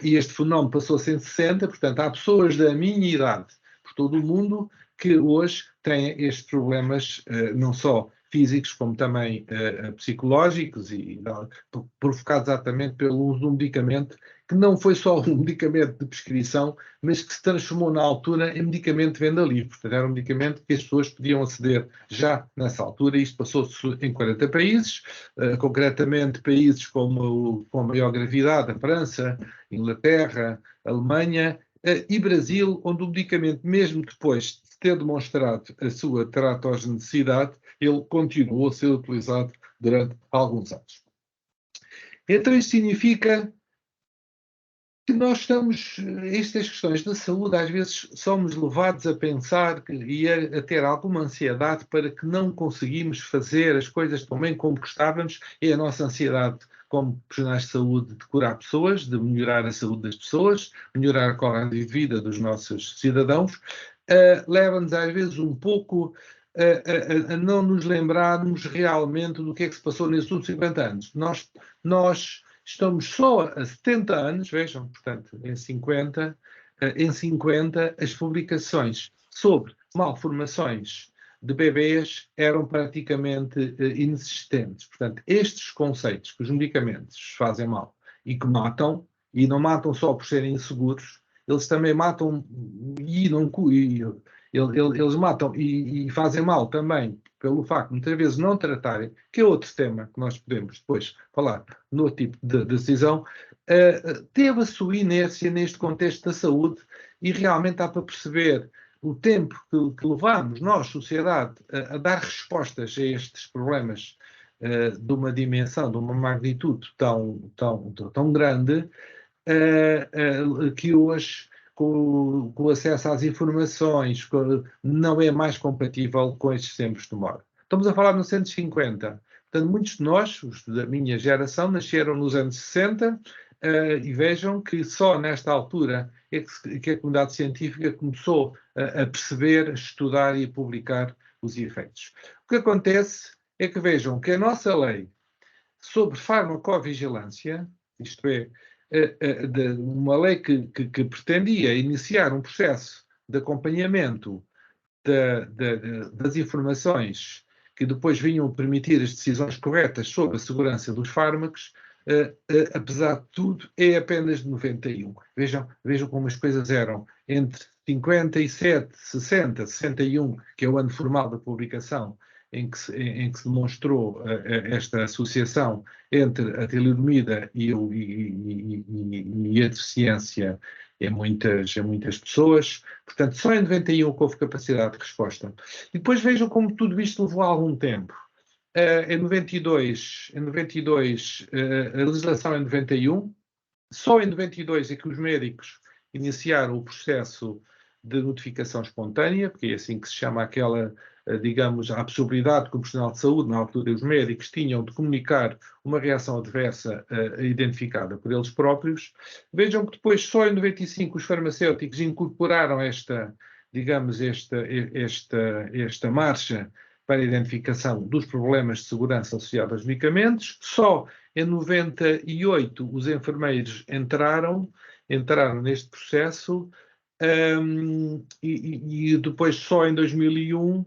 e este fenómeno passou-se em 60, portanto, há pessoas da minha idade, por todo o mundo, que hoje têm estes problemas, não só físicos, como também psicológicos, e provocados exatamente pelo uso de um medicamento que não foi só um medicamento de prescrição, mas que se transformou na altura em medicamento de venda livre. Portanto, era um medicamento que as pessoas podiam aceder já nessa altura. Isto passou-se em 40 países, concretamente países com maior gravidade, a França, Inglaterra, Alemanha e Brasil, onde o medicamento, mesmo depois de ter demonstrado a sua teratogenicidade, ele continuou a ser utilizado durante alguns anos. Então, isso significa que nós estamos, estas questões da saúde, às vezes somos levados a pensar e a ter alguma ansiedade para que não conseguimos fazer as coisas tão bem como gostávamos, e a nossa ansiedade como profissionais de saúde de curar pessoas, de melhorar a saúde das pessoas, melhorar a qualidade de vida dos nossos cidadãos, leva-nos às vezes um pouco a não nos lembrarmos realmente do que é que se passou nesses últimos 50 anos. Nós estamos só a 70 anos, vejam, portanto, em 50, as publicações sobre malformações de bebês eram praticamente inexistentes. Portanto, estes conceitos que os medicamentos fazem mal e que matam, e não matam só por serem inseguros, eles também matam eles matam e fazem mal também pelo facto de muitas vezes não tratarem, que é outro tema que nós podemos depois falar no tipo de decisão, teve a sua inércia neste contexto da saúde, e realmente dá para perceber o tempo que levamos, nós, sociedade, a dar respostas a estes problemas de uma dimensão, de uma magnitude tão grande, que hoje, com o acesso às informações, não é mais compatível com estes tempos de demora. Estamos a falar de 1950. Portanto, muitos de nós, os da minha geração, nasceram nos anos 60, e vejam que só nesta altura é que a comunidade científica começou a perceber, a estudar e a publicar os efeitos. O que acontece é que vejam que a nossa lei sobre farmacovigilância, isto é, uma lei que pretendia iniciar um processo de acompanhamento das informações que depois vinham permitir as decisões corretas sobre a segurança dos fármacos, apesar de tudo, é apenas de 91. Vejam como as coisas eram entre 57, 60, 61, que é o ano formal da publicação, em que se demonstrou esta associação entre a talidomida e a deficiência em muitas pessoas. Portanto, só em 91 que houve capacidade de resposta. E depois vejam como tudo isto levou algum tempo. Em 92, a legislação em 91, só em 92 é que os médicos iniciaram o processo de notificação espontânea, porque é assim que se chama aquela, digamos, a possibilidade que o profissional de saúde, na altura os médicos, tinham de comunicar uma reação adversa identificada por eles próprios. Vejam que depois, só em 95, os farmacêuticos incorporaram esta marcha para a identificação dos problemas de segurança associados aos medicamentos. Só em 98 os enfermeiros entraram neste processo, e depois só em 2001,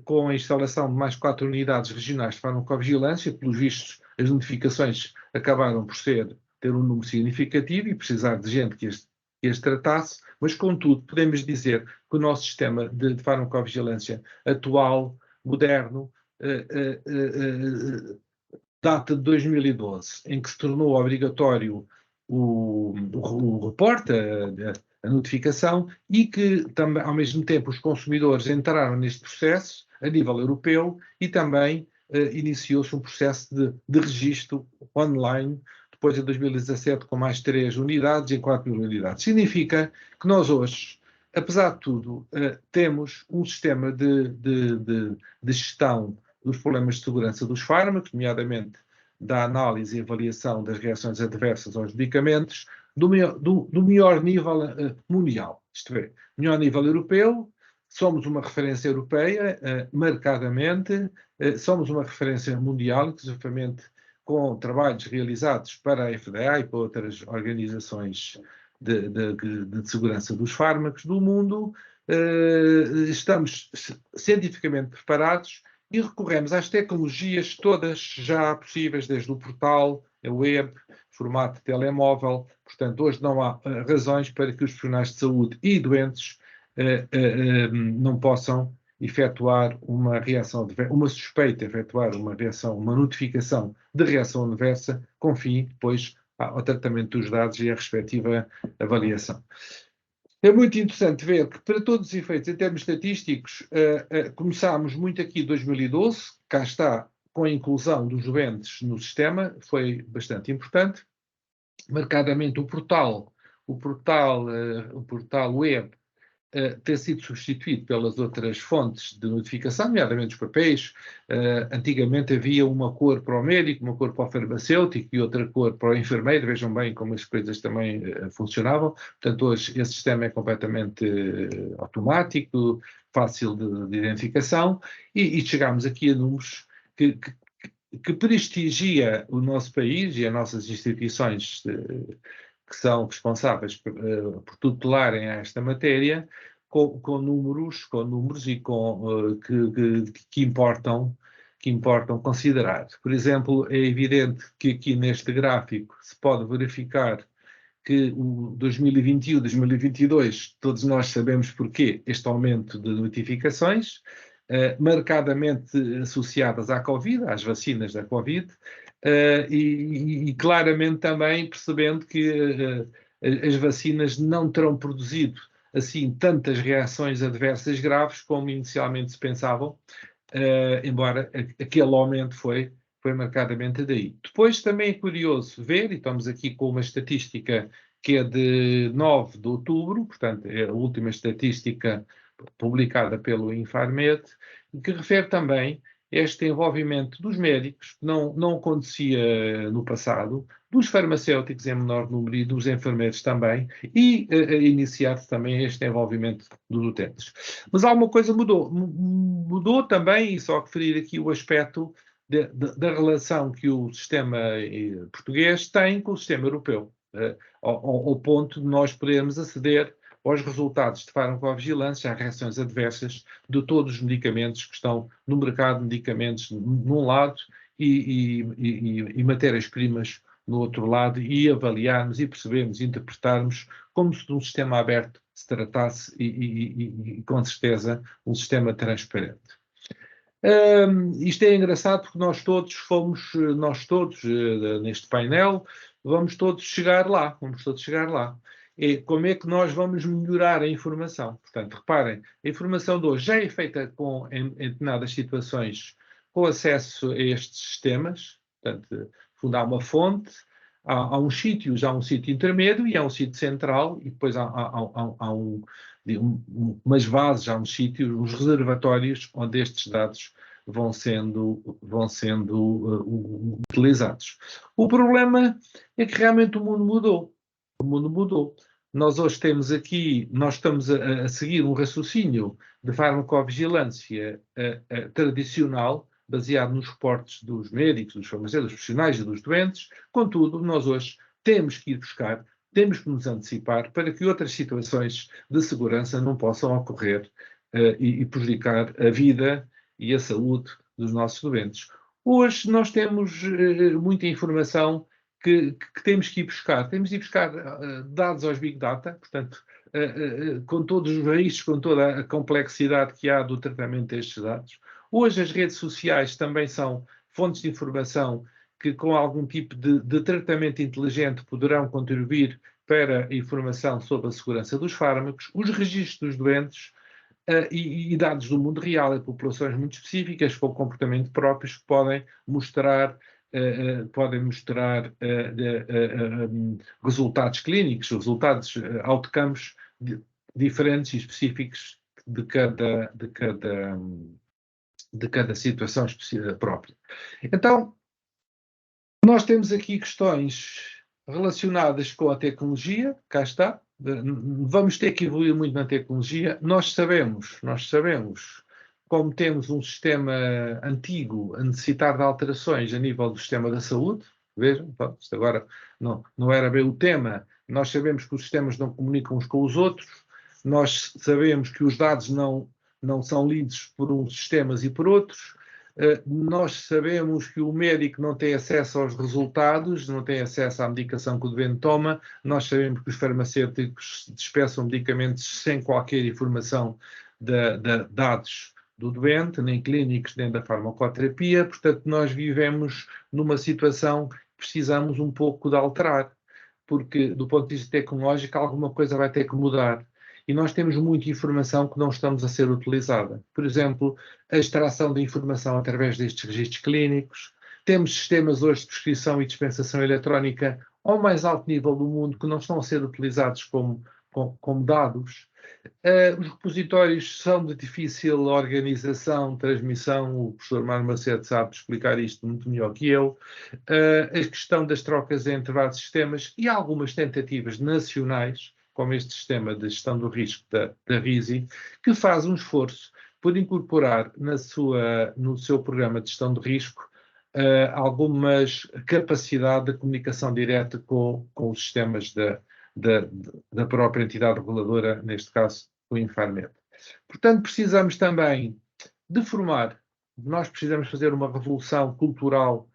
com a instalação de mais 4 unidades regionais de farmacovigilância, pelos vistos as notificações acabaram por ter um número significativo e precisar de gente que as tratasse, mas contudo podemos dizer que o nosso sistema de farmacovigilância atual, moderno, data de 2012, em que se tornou obrigatório o reporte, a notificação, e que também, ao mesmo tempo, os consumidores entraram neste processo a nível europeu, e também iniciou-se um processo de registro online, depois em 2017 com mais 3 unidades em 4.000 unidades. Significa que nós hoje, apesar de tudo, temos um sistema de gestão dos problemas de segurança dos fármacos, nomeadamente da análise e avaliação das reações adversas aos medicamentos, do melhor nível mundial. Isto é, melhor nível europeu, somos uma referência europeia, marcadamente, somos uma referência mundial, inclusive com trabalhos realizados para a FDA e para outras organizações de segurança dos fármacos do mundo. Estamos cientificamente preparados e recorremos às tecnologias todas já possíveis, desde o portal, a web, formato telemóvel. Portanto, hoje não há razões para que os profissionais de saúde e doentes não possam efetuar uma reação, uma suspeita, efetuar uma reação, uma notificação de reação adversa, com fim depois ao tratamento dos dados e à respectiva avaliação. É muito interessante ver que, para todos os efeitos, em termos estatísticos, começámos muito aqui em 2012, cá está, com a inclusão dos doentes no sistema, foi bastante importante. Marcadamente o portal web ter sido substituído pelas outras fontes de notificação, nomeadamente os papéis. Antigamente havia uma cor para o médico, uma cor para o farmacêutico e outra cor para o enfermeiro. Vejam bem como as coisas também funcionavam. Portanto, hoje esse sistema é completamente automático, fácil de identificação, e chegámos aqui a números que prestigia o nosso país e as nossas instituições que são responsáveis por tutelarem esta matéria, com números e que importam considerar. Por exemplo, é evidente que aqui neste gráfico se pode verificar que o 2021, 2022, todos nós sabemos porquê este aumento de notificações, marcadamente associadas à Covid, às vacinas da Covid, e claramente também percebendo que as vacinas não terão produzido assim tantas reações adversas graves como inicialmente se pensavam, embora aquele aumento foi marcadamente daí. Depois também é curioso ver, e estamos aqui com uma estatística que é de 9 de outubro, portanto é a última estatística publicada pelo Infarmed, que refere também este envolvimento dos médicos, que não acontecia no passado, dos farmacêuticos em menor número e dos enfermeiros também, e iniciar-se também este envolvimento dos utentes. Mas alguma coisa mudou. Mudou também, e só referir aqui o aspecto da relação que o sistema português tem com o sistema europeu, ao ponto de nós podermos aceder aos resultados de farmacovigilância, às reações adversas de todos os medicamentos que estão no mercado de medicamentos num lado e matérias-primas no outro lado, e avaliarmos e percebermos e interpretarmos como se de um sistema aberto se tratasse e com certeza um sistema transparente. Isto é engraçado porque nós todos neste painel, vamos todos chegar lá. Como é que nós vamos melhorar a informação? Portanto, reparem, a informação de hoje já é feita em determinadas situações com acesso a estes sistemas. Portanto, fundar uma fonte, há uns sítios, há um sítio intermédio e há um sítio central, e depois há umas bases, há uns sítios, uns reservatórios onde estes dados vão sendo utilizados. O problema é que realmente o mundo mudou. Nós hoje temos aqui, nós estamos a seguir um raciocínio de farmacovigilância tradicional, baseado nos reportes dos médicos, dos farmacêuticos, dos profissionais e dos doentes. Contudo, nós hoje temos que ir buscar, temos que nos antecipar para que outras situações de segurança não possam ocorrer e prejudicar a vida e a saúde dos nossos doentes. Hoje nós temos muita informação que temos que ir buscar. Temos de ir buscar dados aos Big Data, portanto, com todos os riscos, com toda a complexidade que há do tratamento destes dados. Hoje as redes sociais também são fontes de informação que, com algum tipo de tratamento inteligente, poderão contribuir para a informação sobre a segurança dos fármacos, os registros dos doentes e dados do mundo real, e populações muito específicas com comportamento próprios que podem mostrar resultados clínicos, resultados outcomes diferentes e específicos de cada situação própria. Então, nós temos aqui questões relacionadas com a tecnologia, cá está. Vamos ter que evoluir muito na tecnologia. Nós sabemos, como temos um sistema antigo a necessitar de alterações a nível do sistema da saúde. Vejam, isto agora não era bem o tema. Nós sabemos que os sistemas não comunicam uns com os outros. Nós sabemos que os dados não são lidos por uns sistemas e por outros. Nós sabemos que o médico não tem acesso aos resultados, não tem acesso à medicação que o doente toma. Nós sabemos que os farmacêuticos dispensam medicamentos sem qualquer informação de dados do doente, nem clínicos, nem da farmacoterapia. Portanto, nós vivemos numa situação que precisamos um pouco de alterar, porque, do ponto de vista tecnológico, alguma coisa vai ter que mudar. E nós temos muita informação que não estamos a ser utilizada. Por exemplo, a extração de informação através destes registros clínicos. Temos sistemas hoje de prescrição e dispensação eletrónica ao mais alto nível do mundo que não estão a ser utilizados como dados. Os repositórios são de difícil organização, transmissão. O professor Mário Macedo sabe explicar isto muito melhor que eu. A questão das trocas entre vários sistemas e algumas tentativas nacionais, como este sistema de gestão do risco da RISI, que faz um esforço por incorporar no seu programa de gestão de risco algumas capacidade de comunicação direta com os sistemas da própria entidade reguladora, neste caso o Infarmed. Portanto, precisamos também de formar, nós precisamos fazer uma revolução cultural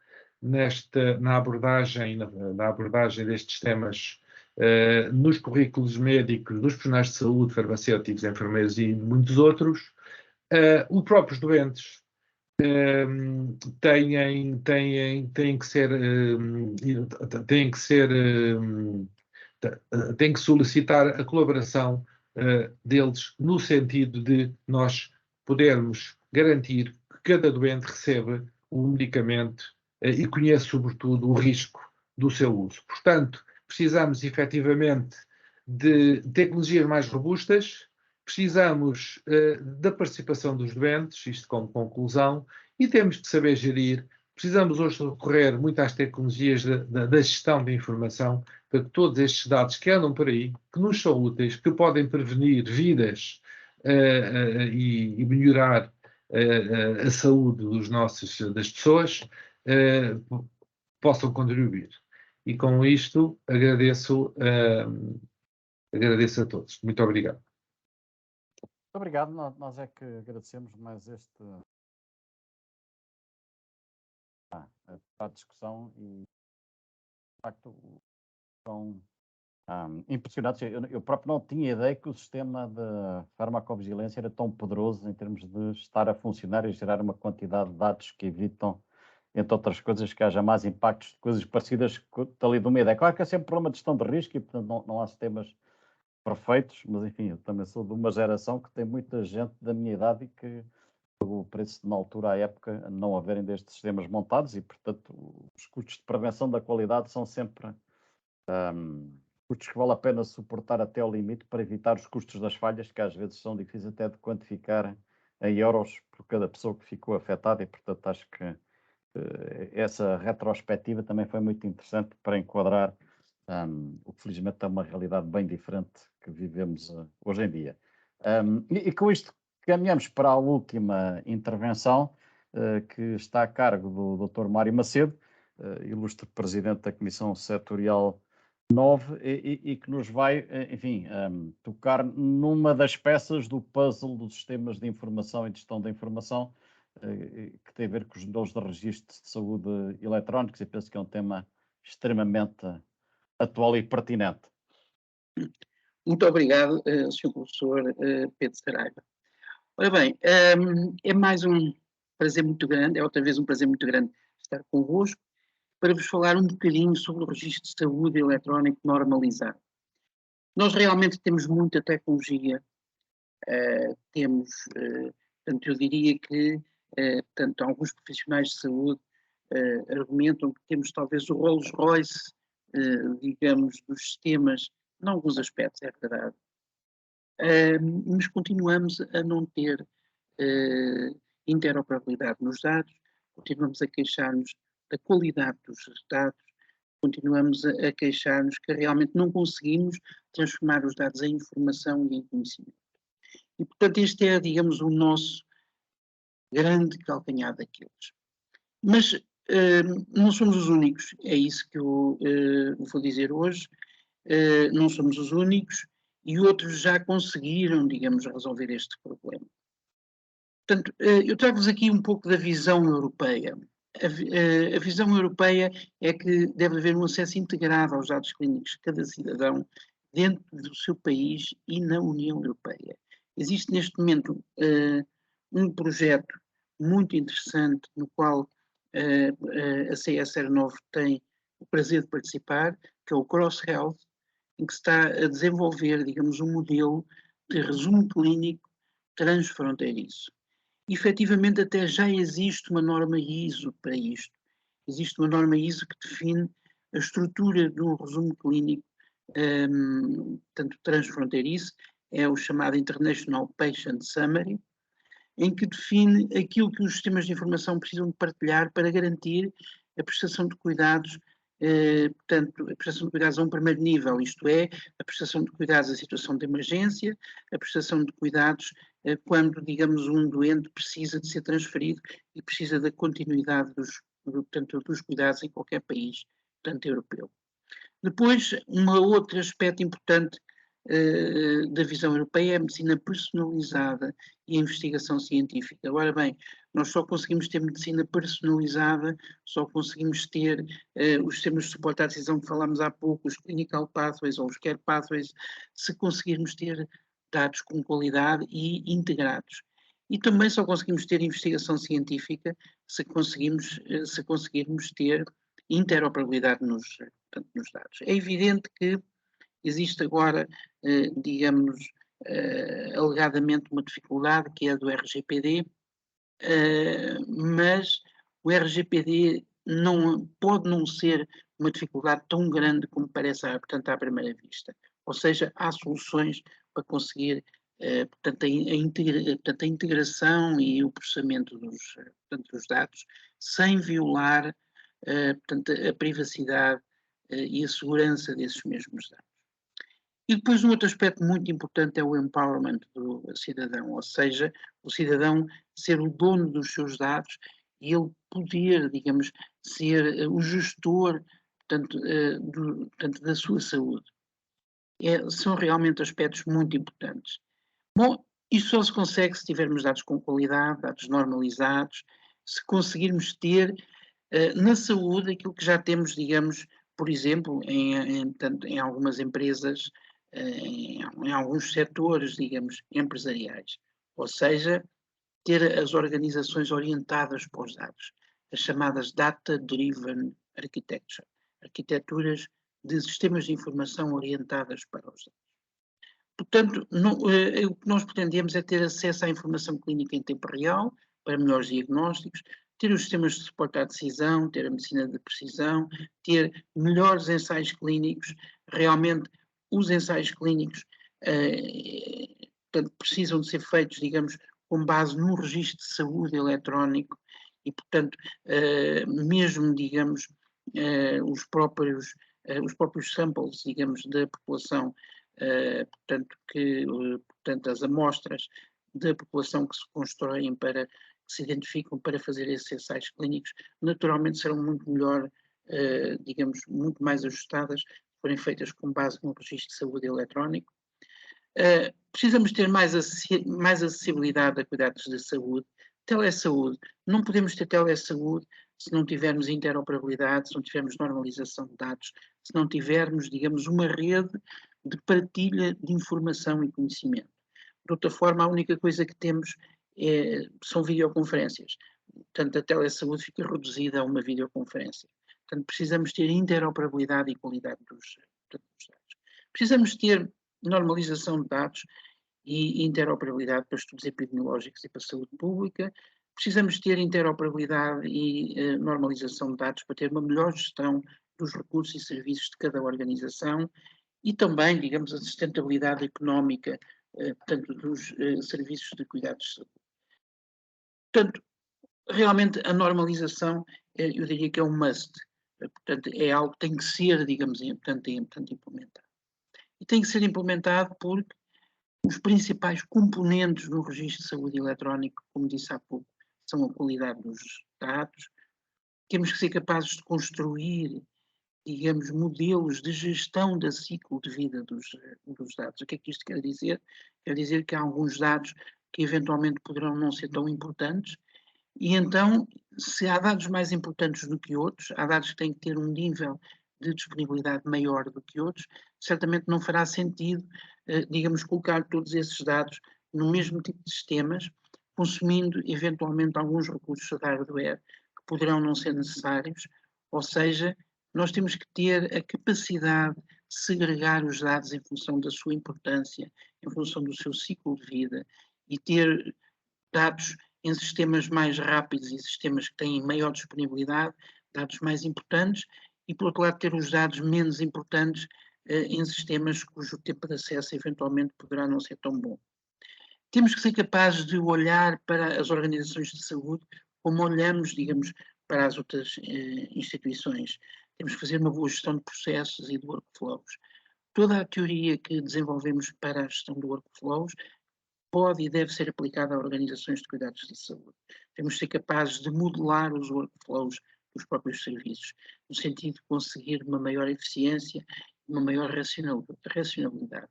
na abordagem destes temas nos currículos médicos dos profissionais de saúde, farmacêuticos, enfermeiros e muitos outros. Os próprios doentes têm que solicitar a colaboração deles no sentido de nós podermos garantir que cada doente receba o medicamento e conheça, sobretudo, o risco do seu uso. Portanto, precisamos efetivamente de tecnologias mais robustas, precisamos da participação dos doentes, isto como conclusão, e temos de saber gerir. Precisamos hoje recorrer muito às tecnologias da gestão da informação, para que todos estes dados que andam por aí, que nos são úteis, que podem prevenir vidas e melhorar a saúde das pessoas, possam contribuir. E com isto agradeço a todos. Muito obrigado. Muito obrigado. Nós é que agradecemos mais a discussão e, de facto, são impressionantes. Eu próprio não tinha ideia que o sistema de farmacovigilância era tão poderoso em termos de estar a funcionar e gerar uma quantidade de dados que evitam, entre outras coisas, que haja mais impactos de coisas parecidas ali do meio. É claro que é sempre problema de gestão de risco e, portanto, não há sistemas perfeitos, mas, enfim, eu também sou de uma geração que tem muita gente da minha idade e que o preço, na altura, à época, não haverem destes sistemas montados e, portanto, os custos de prevenção da qualidade são sempre custos que vale a pena suportar até ao limite para evitar os custos das falhas, que às vezes são difíceis até de quantificar em euros por cada pessoa que ficou afetada e, portanto, acho que essa retrospectiva também foi muito interessante para enquadrar o que felizmente é uma realidade bem diferente que vivemos hoje em dia. E com isto caminhamos para a última intervenção, que está a cargo do Dr. Mário Macedo, ilustre Presidente da Comissão Setorial 9, e que nos vai, enfim, tocar numa das peças do puzzle dos sistemas de informação e de gestão da informação, que tem a ver com os modelos de registro de saúde eletrónicos, e penso que é um tema extremamente atual e pertinente. Muito obrigado, Sr. Professor Pedro Saraiva. Ora bem, é mais um prazer muito grande, é outra vez um prazer muito grande estar convosco para vos falar um bocadinho sobre o registro de saúde eletrónico normalizado. Nós realmente temos muita tecnologia, portanto, eu diria que portanto, alguns profissionais de saúde argumentam que temos talvez o Rolls-Royce, digamos, dos sistemas, em alguns aspectos, é verdade. Mas continuamos a não ter interoperabilidade nos dados, continuamos a queixar-nos da qualidade dos dados, continuamos a queixar-nos que realmente não conseguimos transformar os dados em informação e em conhecimento. E, portanto, este é, digamos, o nosso grande calcanhar daqueles. Mas não somos os únicos, é isso que eu vou dizer hoje, não somos os únicos, e outros já conseguiram, digamos, resolver este problema. Portanto, eu trago-vos aqui um pouco da visão europeia. A visão europeia é que deve haver um acesso integrado aos dados clínicos de cada cidadão dentro do seu país e na União Europeia. Existe neste momento um projeto muito interessante no qual a CSR9 tem o prazer de participar, que é o Cross Health, em que se está a desenvolver, digamos, um modelo de resumo clínico transfronteiriço. Efetivamente, até já existe uma norma ISO para isto. Existe uma norma ISO que define a estrutura do resumo clínico, tanto transfronteiriço, é o chamado International Patient Summary, em que define aquilo que os sistemas de informação precisam de partilhar para garantir a prestação de cuidados, portanto, a prestação de cuidados a um primeiro nível, isto é, a prestação de cuidados em situação de emergência, a prestação de cuidados quando, digamos, um doente precisa de ser transferido e precisa da continuidade portanto, dos cuidados em qualquer país, portanto, europeu. Depois, um outro aspecto importante da visão europeia é a medicina personalizada e a investigação científica. Agora bem, nós só conseguimos ter medicina personalizada, só conseguimos ter os sistemas de suporte à decisão que falámos há pouco, os clinical pathways ou os care pathways, se conseguirmos ter dados com qualidade e integrados. E também só conseguimos ter investigação científica se conseguirmos ter interoperabilidade portanto, nos dados. É evidente que existe agora, digamos, alegadamente uma dificuldade que é a do RGPD, mas o RGPD pode não ser uma dificuldade tão grande como parece, portanto, à primeira vista. Ou seja, há soluções para conseguir, portanto, a integração e o processamento dos dados sem violar, portanto, a privacidade e a segurança desses mesmos dados. E depois um outro aspecto muito importante é o empowerment do cidadão, ou seja, o cidadão ser o dono dos seus dados e ele poder, digamos, ser o gestor, portanto, da sua saúde. São realmente aspectos muito importantes. Bom, isto só se consegue se tivermos dados com qualidade, dados normalizados, se conseguirmos ter na saúde aquilo que já temos, digamos, por exemplo, em algumas empresas, em alguns setores, digamos, empresariais. Ou seja, ter as organizações orientadas para os dados, as chamadas Data-Driven Architecture, arquiteturas de sistemas de informação orientadas para os dados. Portanto, o que nós pretendemos é ter acesso à informação clínica em tempo real, para melhores diagnósticos, ter os sistemas de suporte à decisão, ter a medicina de precisão, ter melhores ensaios clínicos. Realmente, os ensaios clínicos portanto, precisam de ser feitos, digamos, com base num registro de saúde eletrónico e, portanto, mesmo, digamos, os próprios samples, digamos, da população, portanto, as amostras da população que se constroem que se identificam para fazer esses ensaios clínicos, naturalmente serão muito melhor, digamos, muito mais ajustadas, se forem feitas com base num registro de saúde eletrónico. Precisamos ter mais acessibilidade a cuidados de saúde, telesaúde. Não podemos ter telesaúde se não tivermos interoperabilidade, se não tivermos normalização de dados, se não tivermos, digamos, uma rede de partilha de informação e conhecimento. De outra forma, a única coisa que temos são videoconferências. Portanto, a telesaúde fica reduzida a uma videoconferência. Portanto, precisamos ter interoperabilidade e qualidade dos dados. Precisamos ter normalização de dados e interoperabilidade para estudos epidemiológicos e para a saúde pública. Precisamos ter interoperabilidade e normalização de dados para ter uma melhor gestão dos recursos e serviços de cada organização e também, digamos, a sustentabilidade económica, portanto, dos serviços de cuidados de saúde. Portanto, realmente a normalização, eu diria que é um must. Portanto, é algo que tem que ser, digamos, portanto, implementado. E tem que ser implementado porque os principais componentes no registro de saúde eletrónico, como disse há pouco, são a qualidade dos dados. Temos que ser capazes de construir, digamos, modelos de gestão da ciclo de vida dos dados. O que é que isto quer dizer? Quer dizer que há alguns dados, que eventualmente poderão não ser tão importantes, e então, se há dados mais importantes do que outros, há dados que têm que ter um nível de disponibilidade maior do que outros, certamente não fará sentido, digamos, colocar todos esses dados no mesmo tipo de sistemas, consumindo eventualmente alguns recursos da hardware que poderão não ser necessários, ou seja, nós temos que ter a capacidade de segregar os dados em função da sua importância, em função do seu ciclo de vida, e ter dados em sistemas mais rápidos e sistemas que têm maior disponibilidade, dados mais importantes, e por outro lado ter os dados menos importantes em sistemas cujo tempo de acesso eventualmente poderá não ser tão bom. Temos que ser capazes de olhar para as organizações de saúde como olhamos, digamos, para as outras instituições. Temos que fazer uma boa gestão de processos e de workflows. Toda a teoria que desenvolvemos para a gestão de workflows pode e deve ser aplicada a organizações de cuidados de saúde. Temos que ser capazes de modelar os workflows dos próprios serviços, no sentido de conseguir uma maior eficiência e uma maior racionalidade.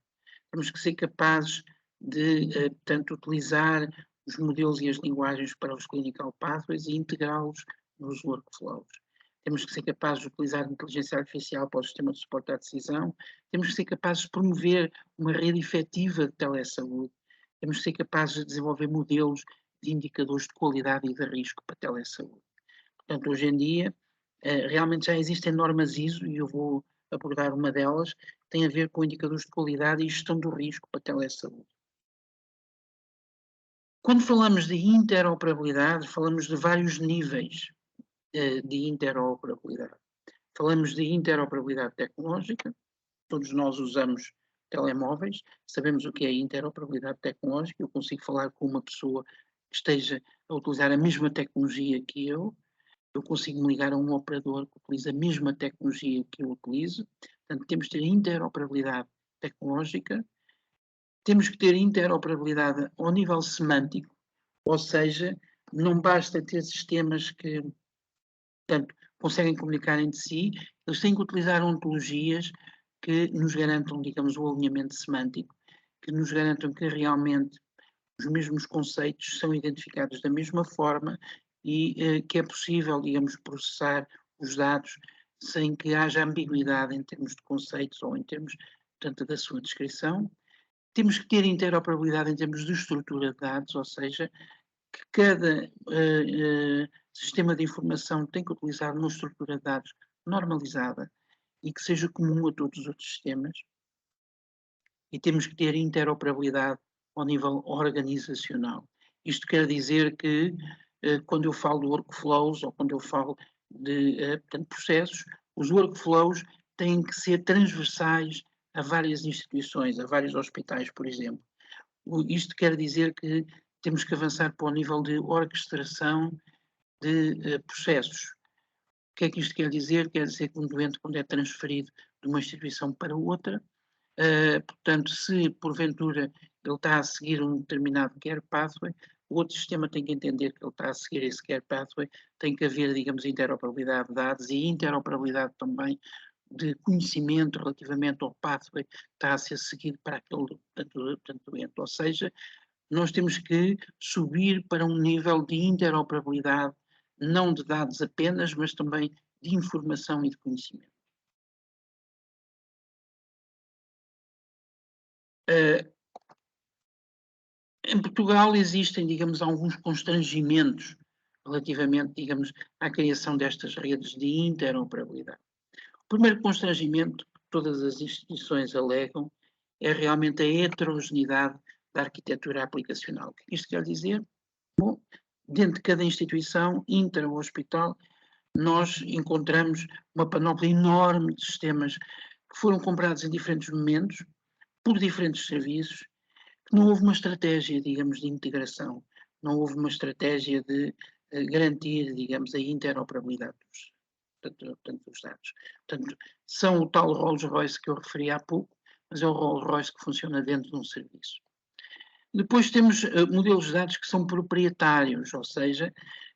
Temos que ser capazes de, portanto, utilizar os modelos e as linguagens para os clinical pathways e integrá-los nos workflows. Temos que ser capazes de utilizar a inteligência artificial para o sistema de suporte à decisão. Temos que ser capazes de promover uma rede efetiva de telesaúde. Temos que ser capazes de desenvolver modelos de indicadores de qualidade e de risco para a telesaúde. Portanto, hoje em dia, realmente já existem normas ISO, e eu vou abordar uma delas, que tem a ver com indicadores de qualidade e gestão do risco para a telesaúde. Quando falamos de interoperabilidade, falamos de vários níveis de interoperabilidade. Falamos de interoperabilidade tecnológica, todos nós usamos telemóveis, sabemos o que é interoperabilidade tecnológica, eu consigo falar com uma pessoa que esteja a utilizar a mesma tecnologia que eu consigo me ligar a um operador que utiliza a mesma tecnologia que eu utilizo, portanto temos que ter interoperabilidade tecnológica, temos que ter interoperabilidade ao nível semântico, ou seja, não basta ter sistemas que, portanto, conseguem comunicar entre si, eles têm que utilizar ontologias que nos garantam, digamos, o alinhamento semântico, que nos garantam que realmente os mesmos conceitos são identificados da mesma forma e que é possível, digamos, processar os dados sem que haja ambiguidade em termos de conceitos ou em termos, portanto, da sua descrição. Temos que ter interoperabilidade em termos de estrutura de dados, ou seja, que cada sistema de informação tem que utilizar uma estrutura de dados normalizada e que seja comum a todos os outros sistemas. E temos que ter interoperabilidade ao nível organizacional. Isto quer dizer que, quando eu falo de workflows ou quando eu falo de portanto, processos, os workflows têm que ser transversais a várias instituições, a vários hospitais, por exemplo. Isto quer dizer que temos que avançar para o nível de orquestração de processos. O que é que isto quer dizer? Quer dizer que um doente, quando é transferido de uma instituição para outra, portanto, se porventura ele está a seguir um determinado care pathway, o outro sistema tem que entender que ele está a seguir esse care pathway, tem que haver, digamos, interoperabilidade de dados e interoperabilidade também de conhecimento relativamente ao pathway que está a ser seguido para aquele doente. Ou seja, nós temos que subir para um nível de interoperabilidade, não de dados apenas, mas também de informação e de conhecimento. Em Portugal existem, digamos, alguns constrangimentos relativamente, digamos, à criação destas redes de interoperabilidade. O primeiro constrangimento que todas as instituições alegam é realmente a heterogeneidade da arquitetura aplicacional. O que isto quer dizer? Bom, dentro de cada instituição, intra ou hospital, nós encontramos uma panóplia enorme de sistemas que foram comprados em diferentes momentos, por diferentes serviços, que não houve uma estratégia, digamos, de integração, não houve uma estratégia de garantir, digamos, a interoperabilidade dos dados. Portanto, são o tal Rolls-Royce que eu referi há pouco, mas é o Rolls-Royce que funciona dentro de um serviço. Depois temos modelos de dados que são proprietários, ou seja,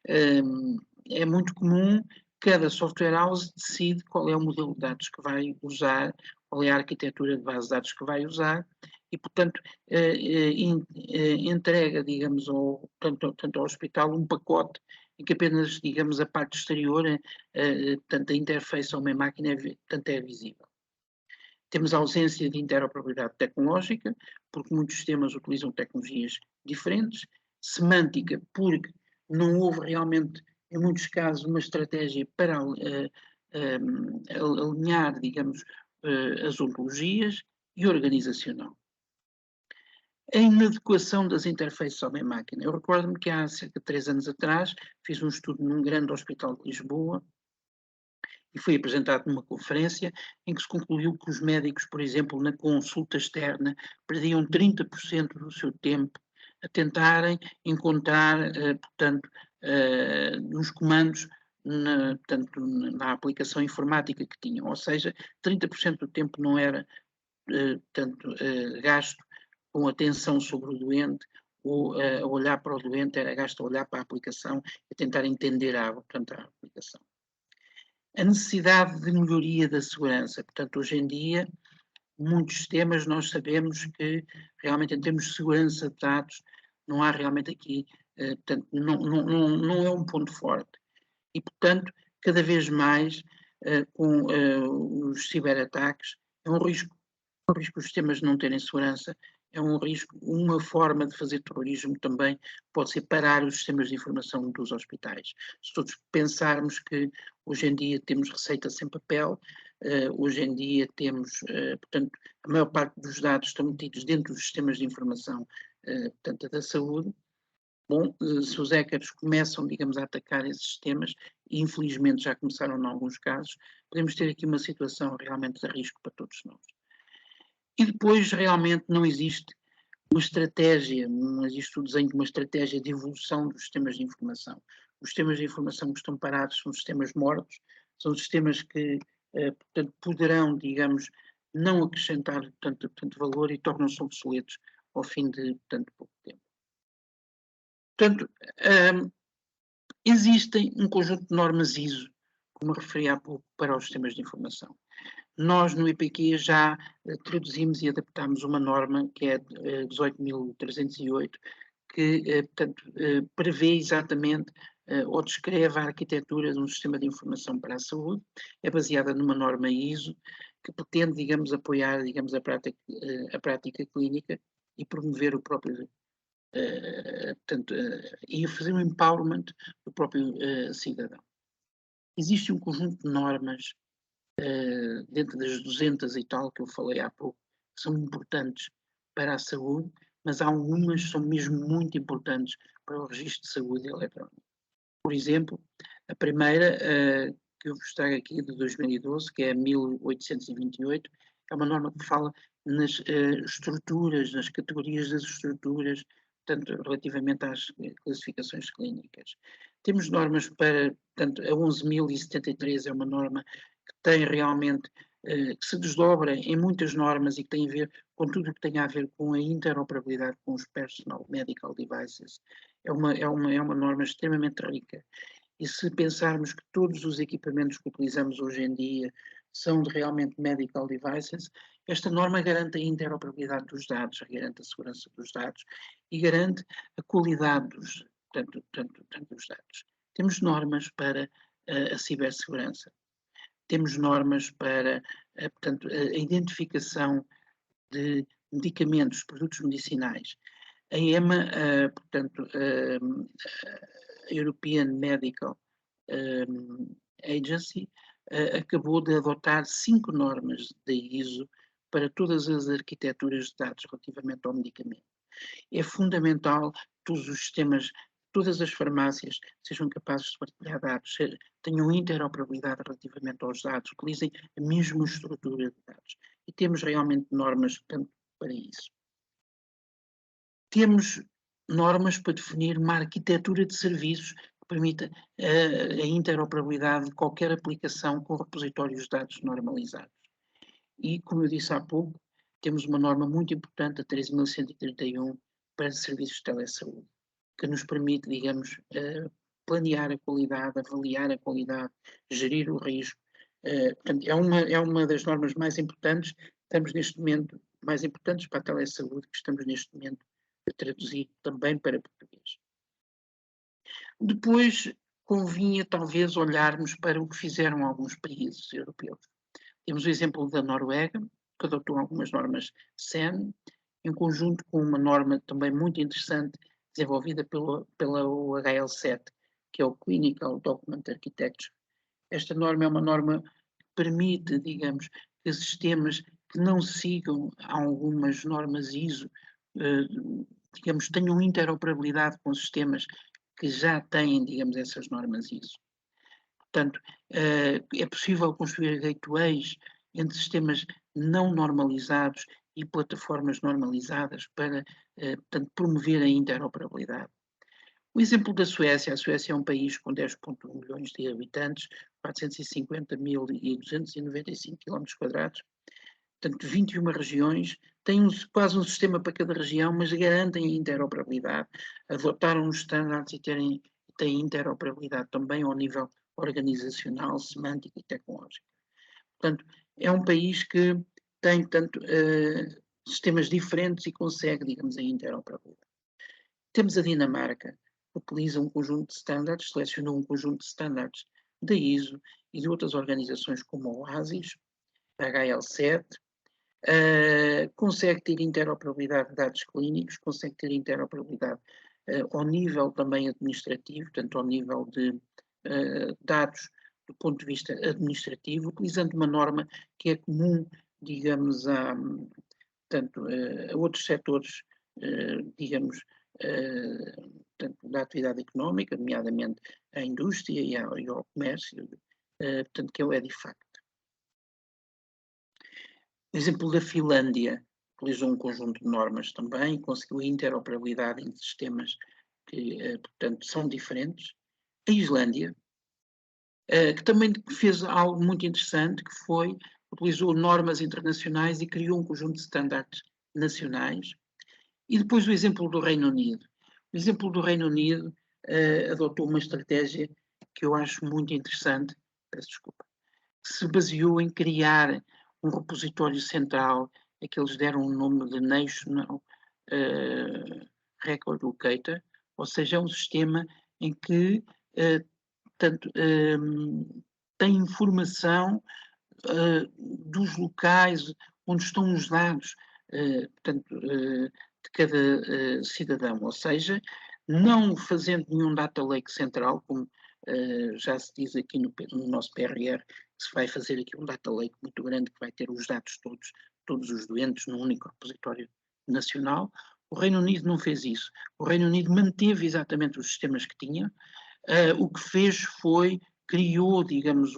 é muito comum cada software house decide qual é o modelo de dados que vai usar, qual é a arquitetura de base de dados que vai usar e, portanto, entrega, digamos, tanto ao hospital um pacote em que apenas, digamos, a parte exterior, portanto, a interface a uma máquina é visível. Temos a ausência de interoperabilidade tecnológica, porque muitos sistemas utilizam tecnologias diferentes. Semântica, porque não houve realmente, em muitos casos, uma estratégia para alinhar, digamos, as ontologias, e organizacional. A inadequação das interfaces homem-máquina. Eu recordo-me que há cerca de 3 anos atrás fiz um estudo num grande hospital de Lisboa e foi apresentado numa conferência em que se concluiu que os médicos, por exemplo, na consulta externa, perdiam 30% do seu tempo a tentarem encontrar, portanto, nos comandos, portanto, na aplicação informática que tinham. Ou seja, 30% do tempo não era, portanto, gasto com atenção sobre o doente, ou a olhar para o doente, era gasto a olhar para a aplicação e tentar entender portanto, a aplicação. A necessidade de melhoria da segurança. Portanto, hoje em dia, muitos sistemas nós sabemos que realmente em termos de segurança de dados não há realmente aqui, portanto, não é um ponto forte. E, portanto, cada vez mais com os ciberataques, é um risco os sistemas não terem segurança, é um risco. Uma forma de fazer terrorismo também pode ser parar os sistemas de informação dos hospitais. Se todos pensarmos que hoje em dia temos receita sem papel, hoje em dia temos, portanto, a maior parte dos dados estão metidos dentro dos sistemas de informação, portanto, da saúde. Bom, se os hackers começam, digamos, a atacar esses sistemas, e infelizmente já começaram em alguns casos, podemos ter aqui uma situação realmente de risco para todos nós. E depois realmente não existe uma estratégia, não existe o desenho de uma estratégia de evolução dos sistemas de informação. Os sistemas de informação que estão parados são sistemas mortos, são sistemas que, portanto, poderão, digamos, não acrescentar tanto valor e tornam-se obsoletos ao fim de tanto pouco tempo. Portanto, existem um conjunto de normas ISO, como referi há pouco, para os sistemas de informação. Nós, no IPQ, já traduzimos e adaptámos uma norma, que é 18.308, que, portanto, prevê exatamente ou descreve a arquitetura de um sistema de informação para a saúde. É baseada numa norma ISO, que pretende, digamos, apoiar, digamos, a prática clínica e promover o próprio, portanto, e fazer um empowerment do próprio cidadão. Existe um conjunto de normas dentro das 200 e tal que eu falei há pouco, que são importantes para a saúde, mas há algumas que são mesmo muito importantes para o registro de saúde eletrónico. Por exemplo, a primeira que eu vos trago aqui, de 2012, que é a 1828, é uma norma que fala nas estruturas, nas categorias das estruturas, portanto, relativamente às classificações clínicas. Temos normas para, portanto, a 11.073 é uma norma que tem realmente, que se desdobra em muitas normas e que tem a ver com tudo o que tem a ver com a interoperabilidade com os personal medical devices. É uma norma extremamente rica. E se pensarmos que todos os equipamentos que utilizamos hoje em dia são realmente medical devices, esta norma garante a interoperabilidade dos dados, garante a segurança dos dados e garante a qualidade dos dados. Temos normas para a cibersegurança. Temos normas para, portanto, a identificação de medicamentos, produtos medicinais. A EMA, portanto, a European Medical Agency, acabou de adotar 5 normas da ISO para todas as arquiteturas de dados relativamente ao medicamento. É fundamental que todos os sistemas, todas as farmácias sejam capazes de partilhar dados, tenham interoperabilidade relativamente aos dados, utilizem a mesma estrutura de dados. E temos realmente normas para isso. Temos normas para definir uma arquitetura de serviços que permita a interoperabilidade de qualquer aplicação com repositórios de dados normalizados. E, como eu disse há pouco, temos uma norma muito importante, a 13.131, para serviços de telesaúde, que nos permite, digamos, planear a qualidade, avaliar a qualidade, gerir o risco, Portanto, é uma das normas mais importantes, estamos neste momento, mais importantes para a telesaúde, que estamos neste momento a traduzir também para português. Depois, convinha talvez olharmos para o que fizeram alguns países europeus. Temos o exemplo da Noruega, que adotou algumas normas CEN, em conjunto com uma norma também muito interessante, desenvolvida pela OHL7, que é o Clinical Document Architecture. Esta norma é uma norma que permite, digamos, que sistemas que não sigam algumas normas ISO, digamos, tenham interoperabilidade com sistemas que já têm, digamos, essas normas ISO. Portanto, é possível construir gateways entre sistemas não normalizados e plataformas normalizadas para, portanto, promover a interoperabilidade. O exemplo da Suécia, a Suécia é um país com 10,1 milhões de habitantes, 450.295 km², portanto 21 regiões, têm quase um sistema para cada região, mas garantem a interoperabilidade, adotaram os estándares e têm interoperabilidade também ao nível organizacional, semântico e tecnológico. Portanto, é um país que tem, portanto, sistemas diferentes e consegue, digamos, a interoperabilidade. Temos a Dinamarca, que utiliza um conjunto de standards, selecionou um conjunto de standards da ISO e de outras organizações como a OASIS, a HL7, consegue ter interoperabilidade de dados clínicos, consegue ter interoperabilidade ao nível também administrativo, portanto ao nível de dados do ponto de vista administrativo, utilizando uma norma que é comum, digamos, portanto, a outros setores, digamos, portanto, da atividade económica, nomeadamente à indústria e ao comércio, portanto, que é o EDIFACT. O exemplo da Finlândia utilizou um conjunto de normas também e conseguiu a interoperabilidade entre sistemas que, portanto, são diferentes. A Islândia, que também fez algo muito interessante, que foi, utilizou normas internacionais e criou um conjunto de estándares nacionais. E depois o exemplo do Reino Unido. O exemplo do Reino Unido adotou uma estratégia que eu acho muito interessante, peço desculpa, que se baseou em criar um repositório central, a que eles deram o nome de National Record Locator, ou seja, é um sistema em que portanto, tem informação dos locais onde estão os dados portanto, de cada cidadão, ou seja, não fazendo nenhum data lake central, como já se diz aqui no nosso PRR, que se vai fazer aqui um data lake muito grande que vai ter os dados todos os doentes num único repositório nacional. O Reino Unido não fez isso. O Reino Unido manteve exatamente os sistemas que tinha. O que fez foi, criou, digamos,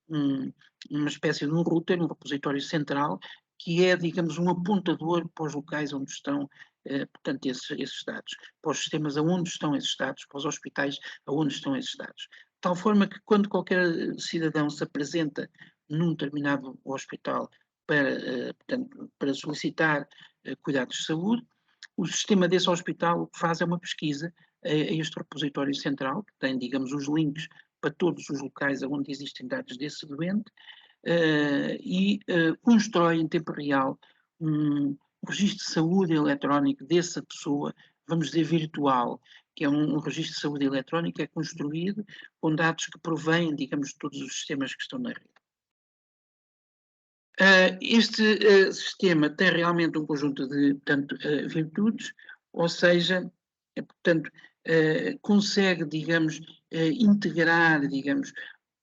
uma espécie de um router, um repositório central, que é, digamos, um apontador para os locais onde estão, portanto, esses dados, para os sistemas aonde estão esses dados, para os hospitais aonde estão esses dados. De tal forma que quando qualquer cidadão se apresenta num determinado hospital portanto, para solicitar cuidados de saúde, o sistema desse hospital o que faz é uma pesquisa a este repositório central, que tem, digamos, os links para todos os locais onde existem dados desse doente, e constrói em tempo real um registro de saúde eletrónico dessa pessoa, vamos dizer virtual, que é um registro de saúde eletrónico que é construído com dados que provêm, digamos, de todos os sistemas que estão na rede. Este sistema tem realmente um conjunto de, portanto, virtudes, ou seja, portanto, consegue, digamos, integrar, digamos,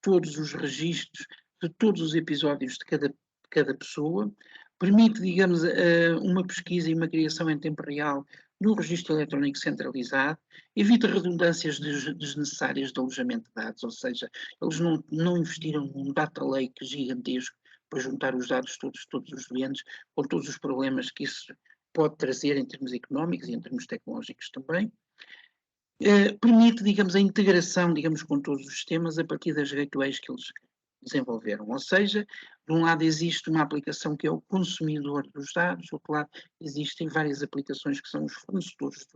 todos os registros de todos os episódios de cada pessoa, permite, digamos, uma pesquisa e uma criação em tempo real no registro eletrónico centralizado, evita redundâncias desnecessárias de alojamento de dados, ou seja, eles não investiram num data lake gigantesco para juntar os dados todos os doentes, com todos os problemas que isso pode trazer em termos económicos e em termos tecnológicos também. Permite, digamos, a integração, digamos, com todos os sistemas a partir das gateways que eles desenvolveram. Ou seja, de um lado existe uma aplicação que é o consumidor dos dados, do outro lado existem várias aplicações que são os fornecedores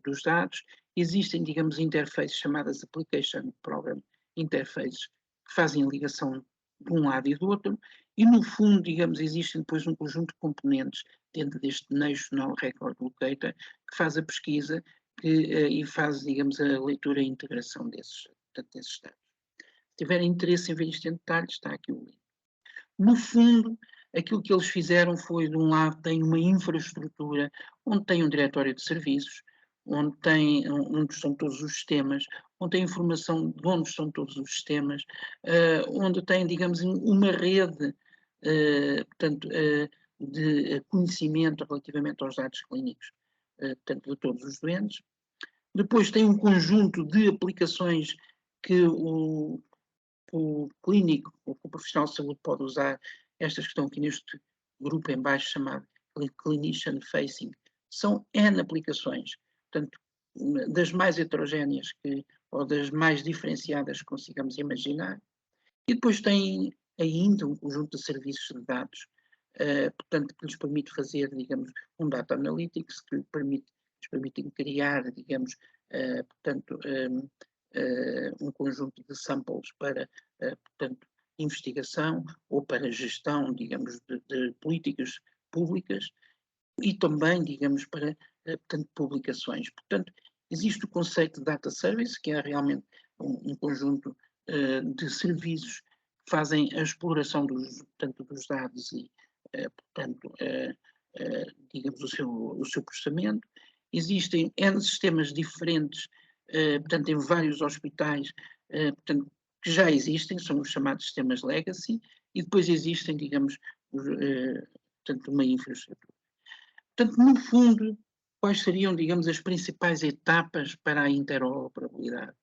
dos dados, existem, digamos, interfaces chamadas Application Program Interfaces, que fazem a ligação de um lado e do outro, e no fundo, digamos, existem depois um conjunto de componentes dentro deste National Record Locator que faz a pesquisa e faz, digamos, a leitura e a integração desses dados. Se tiverem interesse em ver isto em detalhe, está aqui o link. No fundo, aquilo que eles fizeram foi, de um lado, tem uma infraestrutura onde tem um diretório de serviços, onde estão todos os sistemas, onde tem informação de onde estão todos os sistemas, onde tem, digamos, uma rede, portanto, de conhecimento relativamente aos dados clínicos, portanto, de todos os doentes. Depois tem um conjunto de aplicações que o clínico, o profissional de saúde pode usar, estas que estão aqui neste grupo em baixo chamado Clinician Facing, são N aplicações, portanto, das mais heterogéneas ou das mais diferenciadas que consigamos imaginar. E depois tem ainda um conjunto de serviços de dados, portanto, que lhes permite fazer, digamos, um data analytics, que lhes permitem criar, digamos, portanto, um conjunto de samples para, portanto, investigação ou para gestão, digamos, de políticas públicas e também, digamos, para, portanto, publicações. Portanto, existe o conceito de data service, que é realmente um conjunto de serviços que fazem a exploração portanto, dos dados e, portanto, digamos, o seu processamento. Existem N sistemas diferentes, portanto, em vários hospitais, portanto, que já existem, são os chamados sistemas legacy, e depois existem, digamos, portanto, uma infraestrutura. Portanto, no fundo, quais seriam, digamos, as principais etapas para a interoperabilidade?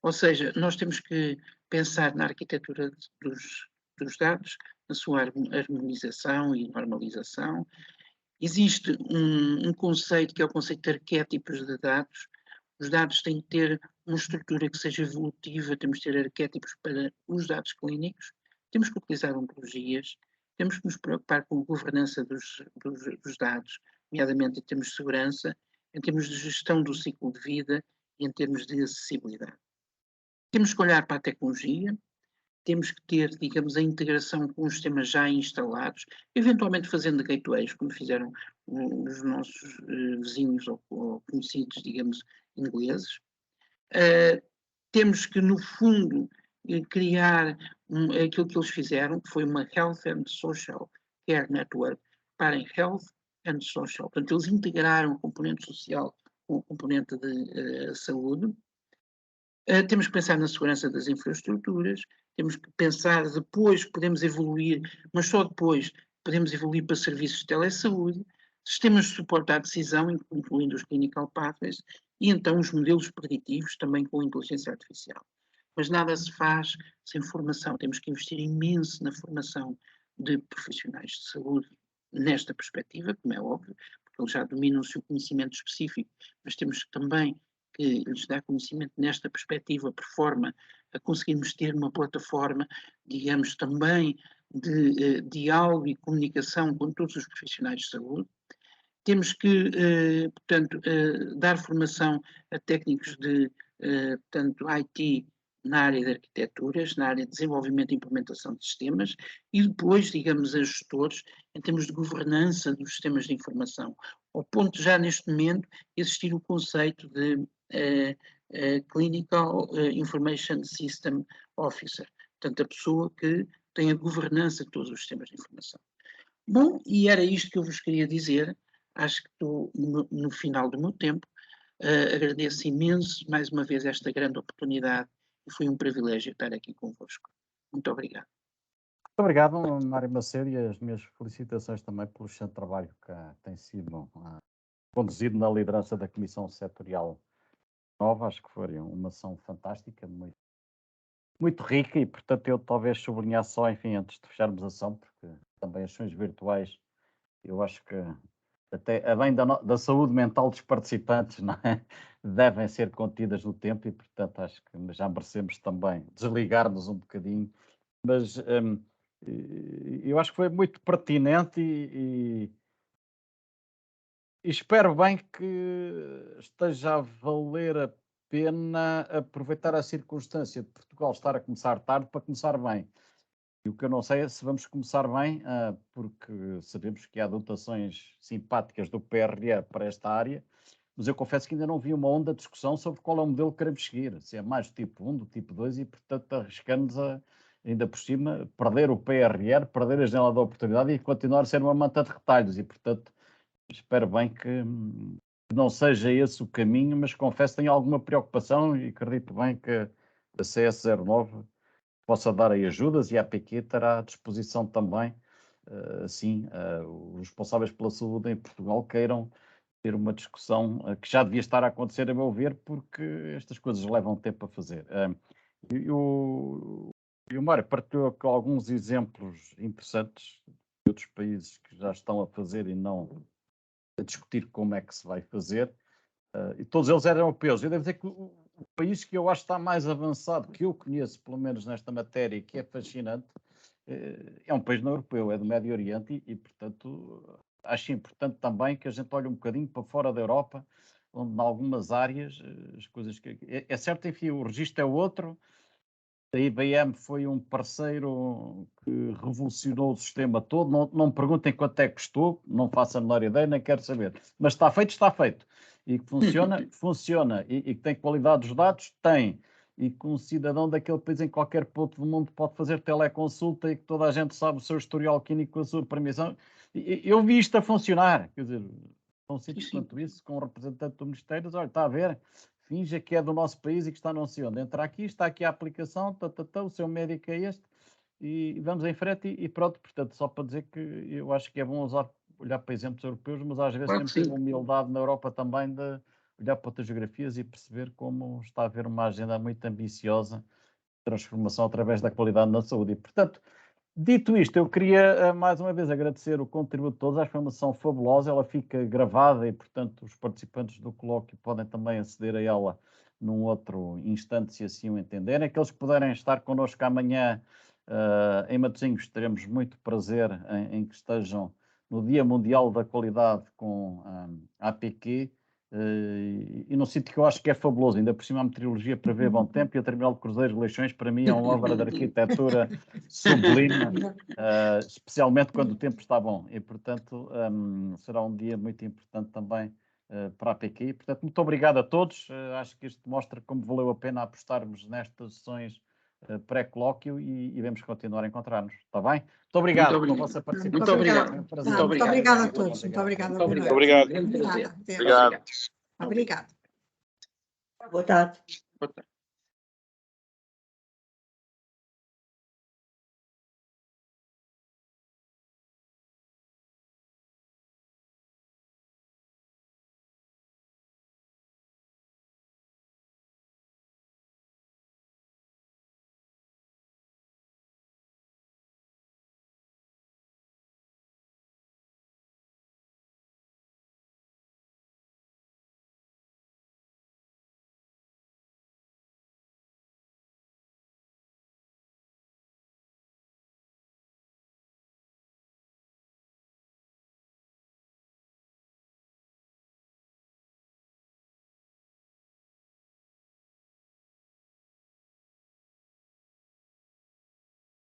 Ou seja, nós temos que pensar na arquitetura dos dados, na sua harmonização e normalização. Existe um conceito que é o conceito de arquétipos de dados. Os dados têm que ter uma estrutura que seja evolutiva, temos que ter arquétipos para os dados clínicos, temos que utilizar ontologias, temos que nos preocupar com a governança dos dados, nomeadamente em termos de segurança, em termos de gestão do ciclo de vida e em termos de acessibilidade. Temos que olhar para a tecnologia, temos que ter, digamos, a integração com os sistemas já instalados, eventualmente fazendo gateways, como fizeram os nossos vizinhos ou conhecidos, digamos, ingleses. Temos que, no fundo, criar aquilo que eles fizeram, que foi uma Health and Social Care Network para Health and Social. Portanto, eles integraram o componente social com o componente de saúde. Temos que pensar na segurança das infraestruturas, temos que pensar depois, podemos evoluir, mas só depois podemos evoluir para serviços de telesaúde, sistemas de suporte à decisão, incluindo os clinical pathways, e então os modelos preditivos, também com inteligência artificial. Mas nada se faz sem formação, temos que investir imenso na formação de profissionais de saúde nesta perspectiva, como é óbvio, porque eles já dominam o seu conhecimento específico, mas temos também que lhes dá conhecimento nesta perspectiva, por forma a conseguirmos ter uma plataforma, digamos, também de diálogo e comunicação com todos os profissionais de saúde. Temos que, portanto, dar formação a técnicos de, portanto, IT na área de arquiteturas, na área de desenvolvimento e implementação de sistemas, e depois, digamos, a gestores em termos de governança dos sistemas de informação, ao ponto de já neste momento existir o conceito de Clinical Information System Officer, portanto, a pessoa que tem a governança de todos os sistemas de informação. Bom, e era isto que eu vos queria dizer. Acho que estou no final do meu tempo. Agradeço imenso, mais uma vez, esta grande oportunidade e foi um privilégio estar aqui convosco. Muito obrigado. Muito obrigado, Mário Macedo, e as minhas felicitações também pelo excelente trabalho que tem sido conduzido na liderança da Comissão Setorial Nova. Acho que foi uma ação fantástica, muito rica, e portanto eu talvez sublinhar só, enfim, antes de fecharmos a ação, porque também as ações virtuais, eu acho que até bem da saúde mental dos participantes, não é? Devem ser contidas no tempo, e portanto acho que já merecemos também desligar-nos um bocadinho, mas eu acho que foi muito pertinente e espero bem que esteja a valer a pena aproveitar a circunstância de Portugal estar a começar tarde para começar bem. E o que eu não sei é se vamos começar bem, porque sabemos que há dotações simpáticas do PRR para esta área, mas eu confesso que ainda não vi uma onda de discussão sobre qual é o modelo que queremos seguir, se é mais do tipo 1, do tipo 2, e portanto arriscamos a, ainda por cima, perder o PRR, perder a janela da oportunidade e continuar a ser uma manta de retalhos, e portanto espero bem que não seja esse o caminho, mas confesso que tenho alguma preocupação e acredito bem que a CS09 possa dar aí ajudas e a APQ terá à disposição também, assim, os responsáveis pela saúde em Portugal queiram ter uma discussão que já devia estar a acontecer, a meu ver, porque estas coisas levam tempo a fazer. E o Mário partilhou com alguns exemplos interessantes de outros países que já estão a fazer e não a discutir como é que se vai fazer, e todos eles eram europeus. Eu devo dizer que o país que eu acho que está mais avançado, que eu conheço, pelo menos nesta matéria, e que é fascinante, é um país não europeu, é do Médio Oriente, e portanto acho importante também que a gente olhe um bocadinho para fora da Europa, onde em algumas áreas as coisas que... É certo, enfim, o registro é outro. A IBM foi um parceiro que revolucionou o sistema todo. Não me perguntem quanto é que custou, não faço a menor ideia, nem quero saber. Mas está feito, está feito. E que funciona, funciona. E que tem qualidade dos dados, tem. E que um cidadão daquele país, em qualquer ponto do mundo, pode fazer teleconsulta e que toda a gente sabe o seu historial clínico, a sua permissão. Eu vi isto a funcionar. Quer dizer, tão simples quanto isso, com um representante do Ministério, olha, está a ver, finja que é do nosso país e que está não sei onde. Entra aqui, está aqui a aplicação, o seu médico é este, e vamos em frente e pronto. Portanto, só para dizer que eu acho que é bom olhar para exemplos europeus, mas às vezes temos que ter humildade na Europa também de olhar para outras geografias e perceber como está a haver uma agenda muito ambiciosa de transformação através da qualidade na saúde. E, portanto, dito isto, eu queria mais uma vez agradecer o contributo de todos. Acho que foi uma sessão fabulosa, ela fica gravada e, portanto, os participantes do colóquio podem também aceder a ela num outro instante, se assim o entenderem. Aqueles que puderem estar connosco amanhã em Matosinhos, teremos muito prazer em que estejam no Dia Mundial da Qualidade com a APQ, e num sítio que eu acho que é fabuloso, ainda por cima a meteorologia prevê bom tempo e a Terminal de Cruzeiros de Leixões para mim é uma obra de arquitetura sublime, especialmente quando o tempo está bom, e portanto será um dia muito importante também para a APQ. Portanto, muito obrigado a todos, acho que isto mostra como valeu a pena apostarmos nestas sessões pré-colóquio e vamos continuar a encontrar-nos, está bem? Muito obrigado pela vossa participação. Muito obrigado. Muito obrigado a todos. Muito obrigado. Obrigado. Obrigado. Obrigado. Obrigado. Boa tarde. Boa tarde.